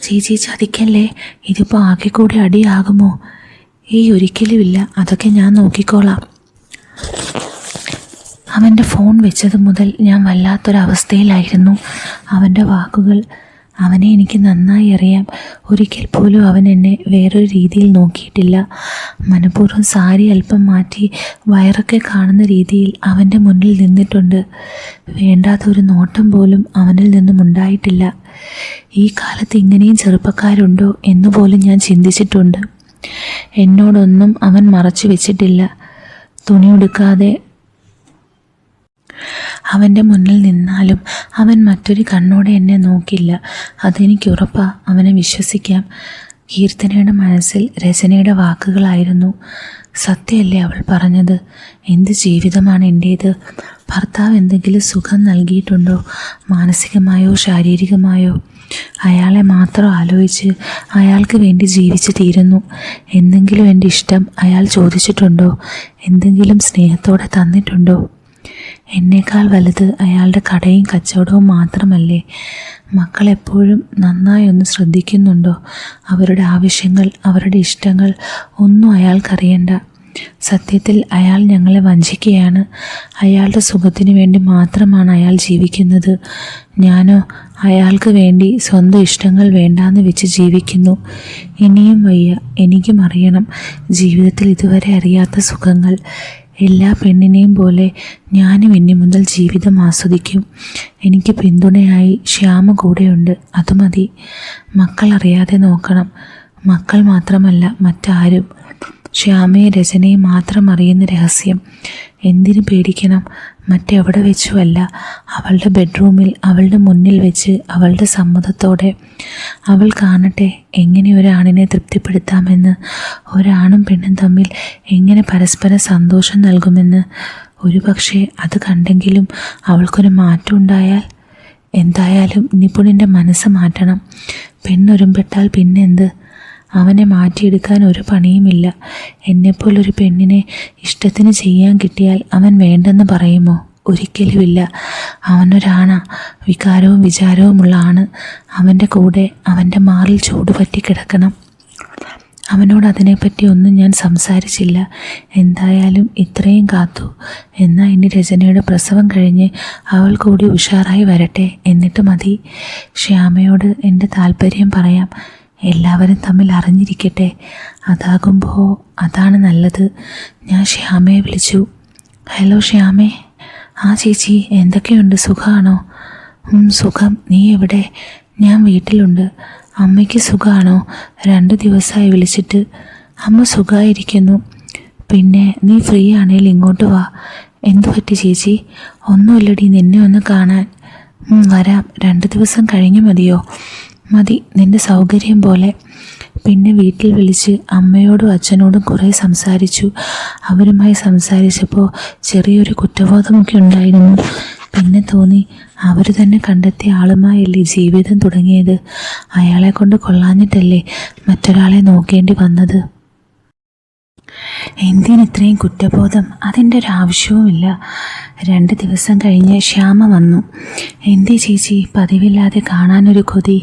A: ചേച്ചി ചതിക്കല്ലേ, ഇതിപ്പോൾ ആകെ കൂടി അടിയാകുമോ? ഒരിക്കലുമില്ല, അതൊക്കെ ഞാൻ നോക്കിക്കോളാം. അവൻ്റെ ഫോൺ വെച്ചത് മുതൽ ഞാൻ വല്ലാത്തൊരവസ്ഥയിലായിരുന്നു. അവൻ്റെ വാക്കുകൾ അവനെ എനിക്ക് നന്നായി അറിയാം. ഒരിക്കൽ പോലും അവൻ എന്നെ വേറൊരു രീതിയിൽ നോക്കിയിട്ടില്ല. മനഃപൂർവ്വം സാരി അല്പം മാറ്റി വയറൊക്കെ കാണുന്ന രീതിയിൽ അവൻ്റെ മുന്നിൽ നിന്നിട്ടുണ്ട്. വേണ്ടാത്തൊരു നോട്ടം പോലും അവനിൽ നിന്നും ഉണ്ടായിട്ടില്ല. ഈ കാലത്ത് ഇങ്ങനെയും ചെറുപ്പക്കാരുണ്ടോ എന്നുപോലും ഞാൻ ചിന്തിച്ചിട്ടുണ്ട്. എന്നോടൊന്നും അവൻ മറച്ചു വെച്ചിട്ടില്ല. തുണിയുടുക്കാതെ അവൻ്റെ മുന്നിൽ നിന്നാലും അവൻ മറ്റൊരു കണ്ണോടെ എന്നെ നോക്കില്ല. അതെനിക്കുറപ്പാ. അവനെ വിശ്വസിക്കാം. കീർത്തനയുടെ മനസ്സിൽ രചനയുടെ വാക്കുകളായിരുന്നു. സത്യമല്ലേ അവൾ പറഞ്ഞത്? എന്ത് ജീവിതമാണ് എൻ്റേത്? ഭർത്താവ് എന്തെങ്കിലും സുഖം നൽകിയിട്ടുണ്ടോ? മാനസികമായോ ശാരീരികമായോ? അയാളെ മാത്രം ആലോചിച്ച് അയാൾക്ക് വേണ്ടി ജീവിച്ച് തീരുന്നു. എന്തെങ്കിലും എൻ്റെ ഇഷ്ടം അയാൾ ചോദിച്ചിട്ടുണ്ടോ? എന്തെങ്കിലും സ്നേഹത്തോടെ തന്നിട്ടുണ്ടോ? എന്നേക്കാൾ വലുത് അയാളുടെ കടയും കച്ചവടവും മാത്രമല്ലേ? മക്കളെപ്പോഴും നന്നായി ഒന്ന് ശ്രദ്ധിക്കുന്നുണ്ടോ? അവരുടെ ആവശ്യങ്ങൾ, അവരുടെ ഇഷ്ടങ്ങൾ ഒന്നും അയാൾക്കറിയണ്ട. സത്യത്തിൽ അയാൾ ഞങ്ങളെ വഞ്ചിക്കുകയാണ്. അയാളുടെ സുഖത്തിന് വേണ്ടി മാത്രമാണ് അയാൾ ജീവിക്കുന്നത്. ഞാനോ അയാൾക്ക് വേണ്ടി സ്വന്തം ഇഷ്ടങ്ങൾ വേണ്ടാന്ന് വെച്ച് ജീവിക്കുന്നു. ഇനിയും വയ്യ. എനിക്കും അറിയണം ജീവിതത്തിൽ ഇതുവരെ അറിയാത്ത സുഖങ്ങൾ. എല്ലാ പെണ്ണിനെയും പോലെ ഞാനും ഇനി മുതൽ ജീവിതം ആസ്വദിക്കും. എനിക്ക് പിന്തുണയായി ശ്യാമ കൂടെയുണ്ട്. അതുമതി. മക്കൾ അറിയാതെ നോക്കണം. മക്കൾ മാത്രമല്ല, മറ്റാരും. ശ്യാമയെ രചനയെ മാത്രം അറിയുന്ന രഹസ്യം. എന്തിനു പേടിക്കണം? മറ്റെവിടെ വെച്ചുമല്ല, അവളുടെ ബെഡ്റൂമിൽ അവളുടെ മുന്നിൽ വെച്ച് അവളുടെ സമ്മതത്തോടെ. അവൾ കാണട്ടെ എങ്ങനെ ഒരാണിനെ തൃപ്തിപ്പെടുത്താമെന്ന്, ഒരാണും പെണ്ണും തമ്മിൽ എങ്ങനെ പരസ്പരം സന്തോഷം നൽകുമെന്ന്. ഒരു പക്ഷേ അത് കണ്ടെങ്കിലും അവൾക്കൊരു മാറ്റം ഉണ്ടായാൽ. എന്തായാലും നിപുണിൻ്റെ മനസ്സ് മാറ്റണം. പെണ്ണൊരുമ്പെട്ടാൽ പിന്നെന്ത്? അവനെ മാറ്റിയെടുക്കാൻ ഒരു പണിയുമില്ല. എന്നെപ്പോലൊരു പെണ്ണിനെ ഇഷ്ടത്തിന് ചെയ്യാൻ കിട്ടിയാൽ അവൻ വേണ്ടെന്ന് പറയുമോ? ഒരിക്കലുമില്ല. അവനൊരാണാ, വികാരവും വിചാരവുമുള്ള ആണ്. അവൻ്റെ കൂടെ അവൻ്റെ മാറിൽ ചൂടുപറ്റി കിടക്കണം. അവനോട് അതിനെപ്പറ്റി ഒന്നും ഞാൻ സംസാരിച്ചില്ല. എന്തായാലും ഇത്രയും കാത്തു. എന്നാൽ ഇനി രചനയുടെ പ്രസവം കഴിഞ്ഞ് അവൾ കൂടി ഉഷാറായി വരട്ടെ, എന്നിട്ട് മതി. ശ്യാമയോട് എൻ്റെ താല്പര്യം പറയാം. എല്ലാവരും തമ്മിൽ അറിഞ്ഞിരിക്കട്ടെ. അതാകുമ്പോൾ അതാണ് നല്ലത്. ഞാൻ ശ്യാമയെ വിളിച്ചു. ഹലോ ശ്യാമേ. ആ ചേച്ചി, എന്തൊക്കെയുണ്ട്? സുഖമാണോ? സുഖം. നീ എവിടെ? ഞാൻ വീട്ടിലുണ്ട്. അമ്മയ്ക്ക് സുഖമാണോ? 2 ദിവസമായി വിളിച്ചിട്ട്. അമ്മ സുഖമായിരിക്കുന്നു. പിന്നെ നീ ഫ്രീ ആണെങ്കിൽ ഇങ്ങോട്ട് വാ. എന്തു പറ്റി ചേച്ചി? ഒന്നുമില്ലടി, നിന്നെ ഒന്ന് കാണാൻ. വരാം. 2 ദിവസം കഴിഞ്ഞ് മതിയോ? മതി, നിൻ്റെ സൗകര്യം പോലെ. പിന്നെ വീട്ടിൽ വിളിച്ച് അമ്മയോടും അച്ഛനോടും കുറേ സംസാരിച്ചു. അവരുമായി സംസാരിച്ചപ്പോൾ ചെറിയൊരു കുറ്റബോധമൊക്കെ ഉണ്ടായിരുന്നു. പിന്നെ തോന്നി അവർ തന്നെ കണ്ടെത്തിയ ആളുമായല്ലേ ജീവിതം തുടങ്ങിയത്. അയാളെ കൊണ്ട് കൊള്ളാഞ്ഞിട്ടല്ലേ മറ്റൊരാളെ നോക്കേണ്ടി വന്നത്. എന്തിനിത്രയും കുറ്റബോധം? അതിൻ്റെ ഒരു ആവശ്യവുമില്ല. 2 ദിവസം കഴിഞ്ഞ് ശ്യാമ വന്നു. എന്തേ ചേച്ചി പതിവില്ലാതെ കാണാനൊരു കൊതി?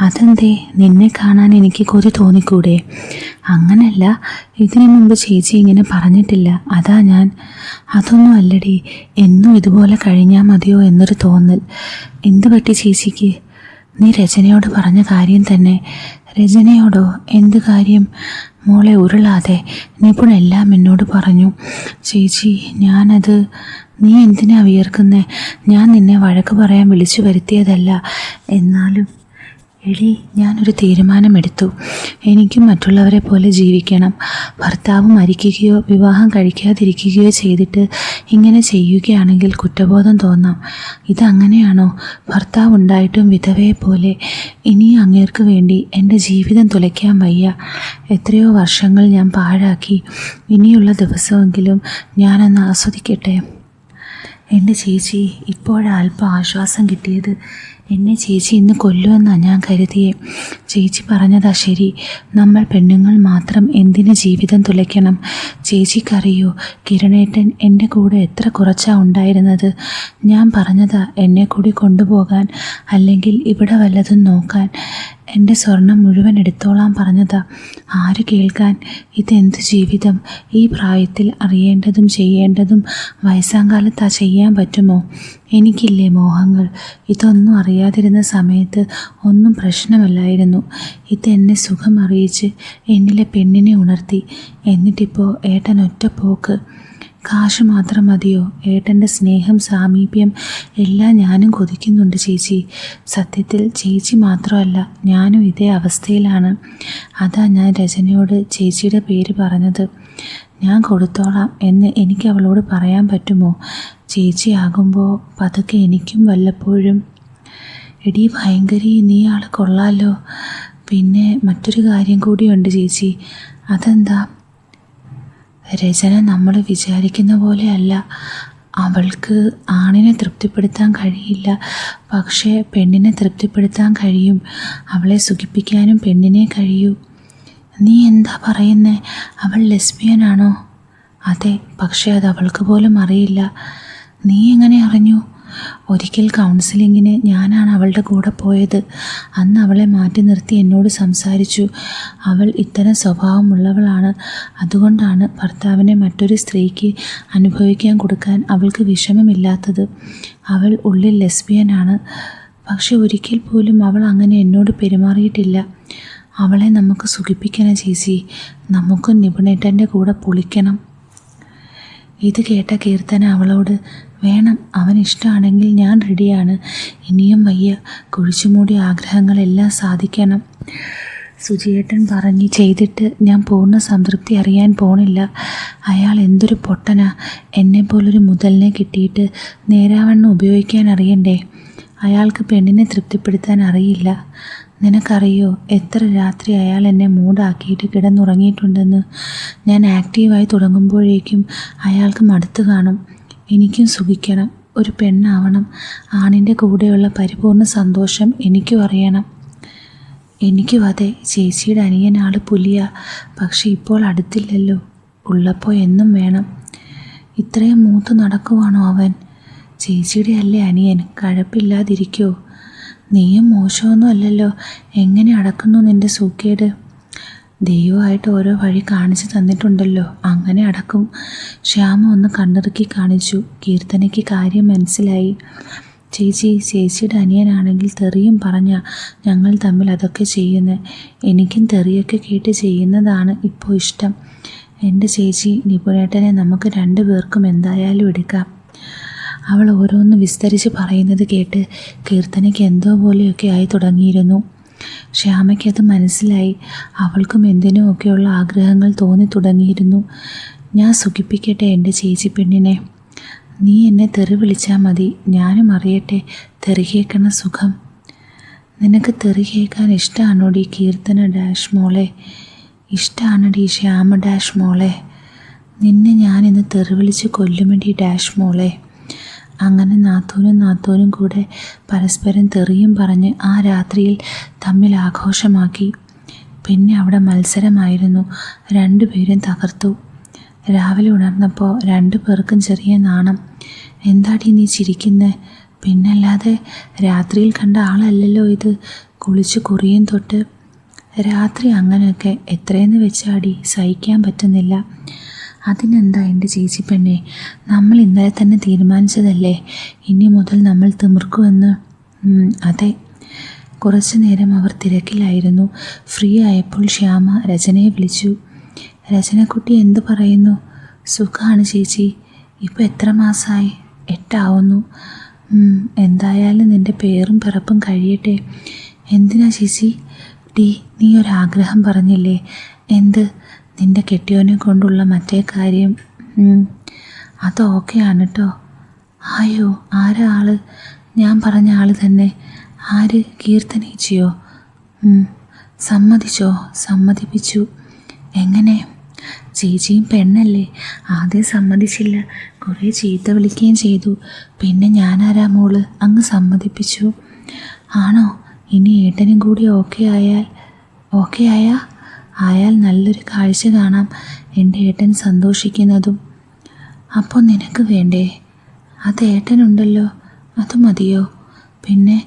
A: അതെന്തേ? നിന്നെ കാണാൻ എനിക്ക് കൊതി തോന്നിക്കൂടെ? അങ്ങനല്ല, ഇതിനു മുമ്പ് ചേച്ചി ഇങ്ങനെ പറഞ്ഞിട്ടില്ല, അതാ ഞാൻ. അതൊന്നും അല്ലടി, എന്നും ഇതുപോലെ കഴിഞ്ഞാൽ മതിയോ എന്നൊരു തോന്നൽ. എന്ത് പറ്റി ചേച്ചിക്ക്? നീ രചനയോട് പറഞ്ഞ കാര്യം തന്നെ. രചനയോടോ? എന്ത് കാര്യം? മോളെ ഉരുളാതെ. നിപുണെല്ലാം എന്നോട് പറഞ്ഞു. ചേച്ചി, ഞാനത്. നീ എന്തിനാ വിയർക്കുന്നേ? ഞാൻ നിന്നെ വഴക്ക് പറയാൻ വിളിച്ചു വരുത്തിയതല്ല. എന്നാലും എടി, ഞാനൊരു തീരുമാനമെടുത്തു. എനിക്കും മറ്റുള്ളവരെ പോലെ ജീവിക്കണം. ഭർത്താവ് മരിക്കുകയോ വിവാഹം കഴിക്കാതിരിക്കുകയോ ചെയ്തിട്ട് ഇങ്ങനെ ചെയ്യുകയാണെങ്കിൽ കുറ്റബോധം തോന്നാം. ഇതങ്ങനെയാണോ? ഭർത്താവ് ഉണ്ടായിട്ടും വിധവയെ പോലെ. ഇനി അങ്ങേർക്ക് വേണ്ടി എൻ്റെ ജീവിതം തുലയ്ക്കാൻ വയ്യ. എത്രയോ വർഷങ്ങൾ ഞാൻ പാഴാക്കി. ഇനിയുള്ള ദിവസമെങ്കിലും ഞാനൊന്ന് ആസ്വദിക്കട്ടെ. എൻ്റെ ചേച്ചി, ഇപ്പോഴാണ് അല്പം ആശ്വാസം കിട്ടിയത്. എന്നെ ചേച്ചി ഇന്ന് കൊല്ലുമെന്നാണ് ഞാൻ കരുതിയേ. ചേച്ചി പറഞ്ഞതാ ശരി. നമ്മൾ പെണ്ണുങ്ങൾ മാത്രം എന്തിന് ജീവിതം തുലയ്ക്കണം? ചേച്ചിക്കറിയോ, കിരണേട്ടൻ എൻ്റെ കൂടെ എത്ര കുറച്ചാണ് ഉണ്ടായിരുന്നത്. ഞാൻ പറഞ്ഞതാ എന്നെ കൂടി കൊണ്ടുപോകാൻ, അല്ലെങ്കിൽ ഇവിടെ വല്ലതും നോക്കാൻ. എൻ്റെ സ്വർണം മുഴുവൻ എടുത്തോളാൻ പറഞ്ഞതാ. ആര് കേൾക്കാൻ? ഇതെന്ത് ജീവിതം? ഈ പ്രായത്തിൽ അറിയേണ്ടതും ചെയ്യേണ്ടതും വയസ്സാം കാലത്താ ചെയ്യാൻ പറ്റുമോ? എനിക്കില്ലേ മോഹങ്ങൾ. ഇതൊന്നും അറിയാതിരുന്ന സമയത്ത് ഒന്നും പ്രശ്നമല്ലായിരുന്നു. ഇതെന്നെ സുഖം അറിയിച്ച് എന്നിലെ പെണ്ണിനെ ഉണർത്തി. എന്നിട്ടിപ്പോൾ ഏട്ടൻ ഒറ്റപ്പോക്ക്. കാശ് മാത്രം മതിയോ? ഏട്ടൻ്റെ സ്നേഹം, സാമീപ്യം എല്ലാം ഞാനും കൊതിക്കുന്നുണ്ട് ചേച്ചി. സത്യത്തിൽ ചേച്ചി മാത്രമല്ല, ഞാനും ഇതേ അവസ്ഥയിലാണ്. അതാ ഞാൻ രചനയോട് ചേച്ചിയുടെ പേര് പറഞ്ഞത്. ഞാൻ കൊടുത്തോളാം എന്ന് എനിക്ക് അവളോട് പറയാൻ പറ്റുമോ? ചേച്ചിയാകുമ്പോൾ പതുക്കെ എനിക്കും വല്ലപ്പോഴും. എടീ ഭയങ്കരി, നീ ആൾ കൊള്ളാലോ. പിന്നെ മറ്റൊരു കാര്യം കൂടിയുണ്ട് ചേച്ചി. അതെന്താ? രചന നമ്മൾ വിചാരിക്കുന്ന പോലെയല്ല. അവൾക്ക് ആണിനെ തൃപ്തിപ്പെടുത്താൻ കഴിയില്ല, പക്ഷേ പെണ്ണിനെ തൃപ്തിപ്പെടുത്താൻ കഴിയും. അവളെ സുഖിപ്പിക്കാനും പെണ്ണിനെ കഴിയൂ. നീ എന്താ പറയുന്നേ? അവൾ ലെസ്ബിയനാണോ? അതെ, പക്ഷേ അത് അവൾക്ക് പോലും അറിയില്ല. നീ എങ്ങനെ അറിഞ്ഞു? ഒരിക്കൽ കൗൺസിലിങ്ങിന് ഞാനാണ് അവളുടെ കൂടെ പോയത്. അന്ന് അവളെ മാറ്റി നിർത്തി എന്നോട് സംസാരിച്ചു. അവൾ ഇത്തരം സ്വഭാവമുള്ളവളാണ്. അതുകൊണ്ടാണ് ഭർത്താവിനെ മറ്റൊരു സ്ത്രീക്ക് അനുഭവിക്കാൻ കൊടുക്കാൻ അവൾക്ക് വിഷമമില്ലാത്തത്. അവൾ ഉള്ളിൽ ലെസ്ബിയനാണ്. പക്ഷെ ഒരിക്കൽ പോലും അവൾ അങ്ങനെ എന്നോട് പെരുമാറിയിട്ടില്ല. അവളെ നമുക്ക് സുഖിപ്പിക്കണം ചേച്ചി. നമുക്ക് നിപുണേട്ടൻ്റെ കൂടെ പൊളിക്കണം. ഇത് കേട്ട കീർത്തന അവളോട്, വേണം, അവൻ ഇഷ്ടമാണെങ്കിൽ ഞാൻ റെഡിയാണ്. ഇനിയും വയ്യ. കുഴിച്ചുമൂടിയ ആഗ്രഹങ്ങളെല്ലാം സാധിക്കണം. സുജിയേട്ടൻ പറഞ്ഞ് ചെയ്തിട്ട് ഞാൻ പൂർണ്ണ സംതൃപ്തി അറിയാൻ പോണില്ല. അയാൾ എന്തൊരു പൊട്ടനാ. എന്നെപ്പോലൊരു മുതലിനെ കിട്ടിയിട്ട് നേരാവണ്ണം ഉപയോഗിക്കാൻ അറിയണ്ടേ? അയാൾക്ക് പെണ്ണിനെ തൃപ്തിപ്പെടുത്താൻ അറിയില്ല. നിനക്കറിയോ എത്ര രാത്രി അയാൾ എന്നെ മൂടാക്കിയിട്ട് കിടന്നുറങ്ങിയിട്ടുണ്ടെന്ന്? ഞാൻ ആക്റ്റീവായി തുടങ്ങുമ്പോഴേക്കും അയാൾക്ക് മടുത്തു കാണും. എനിക്കും സുഖിക്കണം, ഒരു പെണ്ണാവണം. ആണിൻ്റെ കൂടെയുള്ള പരിപൂർണ്ണ സന്തോഷം എനിക്കും അറിയണം. എനിക്കും അതെ. ചേച്ചിയുടെ അനിയൻ ആൾ പുലിയാ, പക്ഷെ ഇപ്പോൾ അടുത്തില്ലല്ലോ. ഉള്ളപ്പോൾ എന്നും വേണം. ഇത്രയും മൂത്ത് നടക്കുവാണോ അവൻ? ചേച്ചിയുടെ അല്ലേ അനിയൻ, കഴപ്പില്ലാതിരിക്കോ? നീയും മോശമൊന്നും അല്ലല്ലോ. എങ്ങനെ അടക്കുന്നു നിൻ്റെ സൂക്കേട്? ദൈവമായിട്ട് ഓരോ വഴി കാണിച്ചു തന്നിട്ടുണ്ടല്ലോ, അങ്ങനെ അടക്കും. ശ്യാമ ഒന്ന് കണ്ണിറുക്കി കാണിച്ചു. കീർത്തനയ്ക്ക് കാര്യം മനസ്സിലായി. ചേച്ചിയുടെ അനിയനാണെങ്കിൽ തെറിയും പറഞ്ഞ ഞങ്ങൾ തമ്മിൽ അതൊക്കെ ചെയ്യുന്നത്. എനിക്കും തെറിയൊക്കെ കേട്ട് ചെയ്യുന്നതാണ് ഇപ്പോൾ ഇഷ്ടം. എൻ്റെ ചേച്ചി നിപുണേട്ടനെ നമുക്ക് 2 പേർക്കും എന്തായാലും എടുക്കാം. അവൾ ഓരോന്ന് വിസ്തരിച്ച് പറയുന്നത് കേട്ട് കീർത്തനയ്ക്ക് എന്തോ പോലെയൊക്കെ ആയി തുടങ്ങിയിരുന്നു. ശ്യാമയ്ക്കത് മനസ്സിലായി. അവൾക്കും എന്തിനോ ഒക്കെയുള്ള ആഗ്രഹങ്ങൾ തോന്നി തുടങ്ങിയിരുന്നു. ഞാൻ സുഖിപ്പിക്കട്ടെ എൻ്റെ ചേച്ചി പെണ്ണിനെ. നീ എന്നെ തെറി വിളിച്ചാൽ മതി. ഞാനും അറിയട്ടെ തെറി കേൾക്കണ സുഖം. നിനക്ക് തെറി കേൾക്കാൻ ഇഷ്ടമാണോടി കീർത്തന ഡാഷ് മോളെ? ഇഷ്ടമാണടി ശ്യാമ ഡാഷ് മോളെ. നിന്നെ ഞാനിന്ന് തെറി വിളിച്ച് കൊല്ലുമടി ഡാഷ് മോളെ. അങ്ങനെ നാത്തൂനും കൂടെ പരസ്പരം തെറിയും പറഞ്ഞ് ആ രാത്രിയിൽ തമ്മിൽ ആഘോഷമാക്കി. പിന്നെ അവിടെ മത്സരമായിരുന്നു. 2 പേരും തകർത്തു. രാവിലെ ഉണർന്നപ്പോൾ 2 പേർക്കും ചെറിയ നാണം. എന്താടി നീ ചിരിക്കുന്നേ? പിന്നല്ലാതെ, രാത്രിയിൽ കണ്ട ആളല്ലല്ലോ ഇത്. കുളിച്ച് കുറിയും തൊട്ട്. രാത്രി അങ്ങനെയൊക്കെ എത്രയെന്ന് വെച്ചാടി, സഹിക്കാൻ പറ്റുന്നില്ല. അതിനെന്താ എൻ്റെ ചേച്ചി പെണ്ണെ, നമ്മൾ ഇന്നലെ തന്നെ തീരുമാനിച്ചതല്ലേ ഇനി മുതൽ നമ്മൾ തിമിർക്കുമെന്ന്. അതെ. കുറച്ചു നേരം അവർ തിരക്കിലായിരുന്നു. ഫ്രീ ആയപ്പോൾ ശ്യാമ രചനയെ വിളിച്ചു. രചനക്കുട്ടി എന്ത് പറയുന്നു? സുഖമാണ് ചേച്ചി. ഇപ്പോൾ എത്ര മാസമായി? 8 ആവുന്നു. എന്തായാലും നിൻ്റെ പേരും പിറപ്പും കഴിയട്ടെ. എന്തിനാ ചേച്ചി? നീ ഒരാഗ്രഹം പറഞ്ഞില്ലേ? എന്ത്? നിൻ്റെ കെട്ടിയോനെ കൊണ്ടുള്ള മറ്റേ കാര്യം. അതൊക്കെയാണ് കേട്ടോ. ആയോ? ആരാ ആള്? ഞാൻ പറഞ്ഞ ആള് തന്നെ. ആര്? കീർത്തനേച്ചിയോ? സമ്മതിച്ചോ? സമ്മതിപ്പിച്ചു. എങ്ങനെ? ചേച്ചിയും പെണ്ണല്ലേ, ആദ്യം സമ്മതിച്ചില്ല, കുറേ ചീത്ത വിളിക്കുകയും ചെയ്തു. പിന്നെ ഞാനാരാ മോള്, അങ്ങ് സമ്മതിപ്പിച്ചു. ആണോ? ഇനി ഏട്ടനും കൂടി ഓക്കെ ആയാൽ നല്ലൊരു കാഴ്ച കാണാം, എൻ്റെ ഏട്ടൻ സന്തോഷിക്കുന്നതും. അപ്പോൾ നിനക്ക് വേണ്ടേ? അത് ഏട്ടനുണ്ടല്ലോ, അത് മതിയോ? പിന്നെ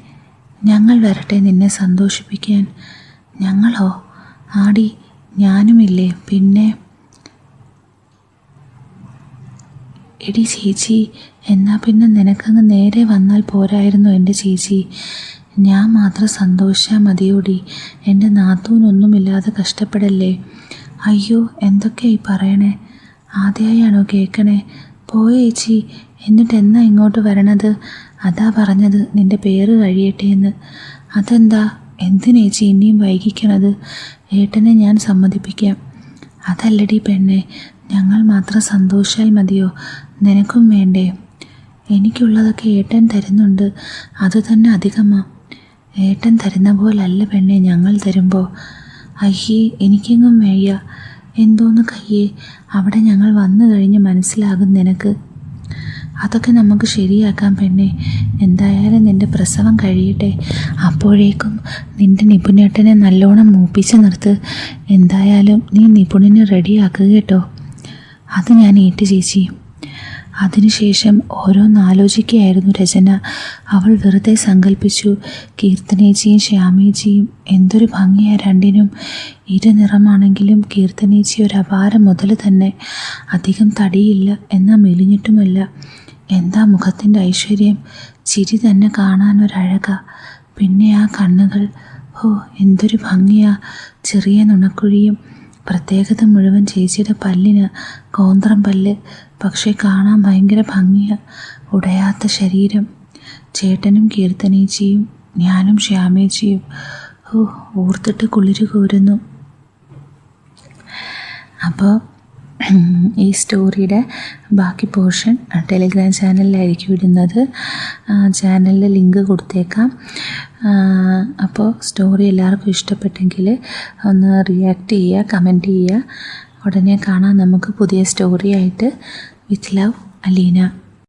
A: ഞങ്ങൾ വരട്ടെ നിന്നെ സന്തോഷിപ്പിക്കാൻ. ഞങ്ങളോ? ആടി, ഞാനുമില്ലേ. പിന്നെ എടി ചേച്ചി, എന്നാൽ പിന്നെ നിനക്കങ്ങ് നേരെ വന്നാൽ പോരായിരുന്നു എൻ്റെ ചേച്ചി? ഞാൻ മാത്രം സന്തോഷിച്ചാൽ മതിയോടി. എൻ്റെ നാത്തൂനൊന്നുമില്ലാതെ കഷ്ടപ്പെടല്ലേ. അയ്യോ, എന്തൊക്കെയായി പറയണേ? ആദ്യമായാണോ കേൾക്കണേ? പോയ ചേച്ചി, എന്നിട്ട് എന്നാ ഇങ്ങോട്ട് വരണത്? അതാ പറഞ്ഞത് നിൻ്റെ പേര് കഴിയട്ടെ എന്ന്. അതെന്താ, എന്തിനേച്ചി ഇനിയും വൈകിക്കണത്? ഏട്ടനെ ഞാൻ സമ്മതിപ്പിക്കാം. അതല്ലടി പെണ്ണെ, ഞങ്ങൾ മാത്രം സന്തോഷിച്ചാൽ മതിയോ? നിനക്കും വേണ്ടേ? എനിക്കുള്ളതൊക്കെ ഏട്ടൻ തരുന്നുണ്ട്, അത് തന്നെ അധികമാ. ഏട്ടൻ തരുന്ന പോലല്ല പെണ്ണെ ഞങ്ങൾ തരുമ്പോൾ. അയ്യേ, എനിക്കെങ്ങും വയ്യ. എന്തോന്ന് കയ്യേ, അവിടെ ഞങ്ങൾ വന്നു കഴിഞ്ഞ് മനസ്സിലാകും നിനക്ക്. അതൊക്കെ നമുക്ക് ശരിയാക്കാം പെണ്ണെ. എന്തായാലും നിൻ്റെ പ്രസവം കഴിയട്ടെ. അപ്പോഴേക്കും നിൻ്റെ നിപുണേട്ടനെ നല്ലോണം മൂപ്പിച്ച് നിർത്ത്. എന്തായാലും നീ നിപുണനെ റെഡിയാക്കുക കേട്ടോ. അത് ഞാൻ ഏറ്റു ചേച്ചി. അതിനുശേഷം ഓരോന്നാലോചിക്കുകയായിരുന്നു രചന. അവൾ വെറുതെ സങ്കല്പിച്ചു, കീർത്തനേച്ചിയും ശ്യാമേച്ചിയും എന്തൊരു ഭംഗിയാ രണ്ടിനും. ഇരുനിറമാണെങ്കിലും കീർത്തനേച്ചി ഒരു അപാര മുതൽ തന്നെ. അധികം തടിയില്ല, എന്നാൽ മെലിഞ്ഞിട്ടുമല്ല. എന്താ മുഖത്തിൻ്റെ ഐശ്വര്യം! ചിരി തന്നെ കാണാനൊരഴക. പിന്നെ ആ കണ്ണുകൾ, ഓ എന്തൊരു ഭംഗിയാ! ചെറിയ നുണക്കുഴിയും. പ്രത്യേകത മുഴുവൻ ചേച്ചിയുടെ പല്ലിന്, കോന്ത്രം പല്ല്. പക്ഷേ കാണാൻ ഭയങ്കര ഭംഗിയാ. ഉടയാത്ത ശരീരം. ചേട്ടനും കീർത്തനേച്ചിയും ഞാനും ശ്യാമേച്ചിയും, ഓ ഓർത്തിട്ട് കുളിര് കോരുന്നു. അപ്പോൾ ഈ സ്റ്റോറിയുടെ ബാക്കി പോർഷൻ ടെലിഗ്രാം ചാനലിലായിരിക്കും ഇടുന്നത്. ചാനലിൽ ലിങ്ക് കൊടുത്തേക്കാം. അപ്പോൾ സ്റ്റോറി എല്ലാവർക്കും ഇഷ്ടപ്പെട്ടെങ്കിൽ ഒന്ന് റിയാക്ട് ചെയ്യുക, കമൻറ്റ് ചെയ്യുക. ഉടനെ കാണാം നമുക്ക് പുതിയ സ്റ്റോറിയായിട്ട്. With love, Aleena.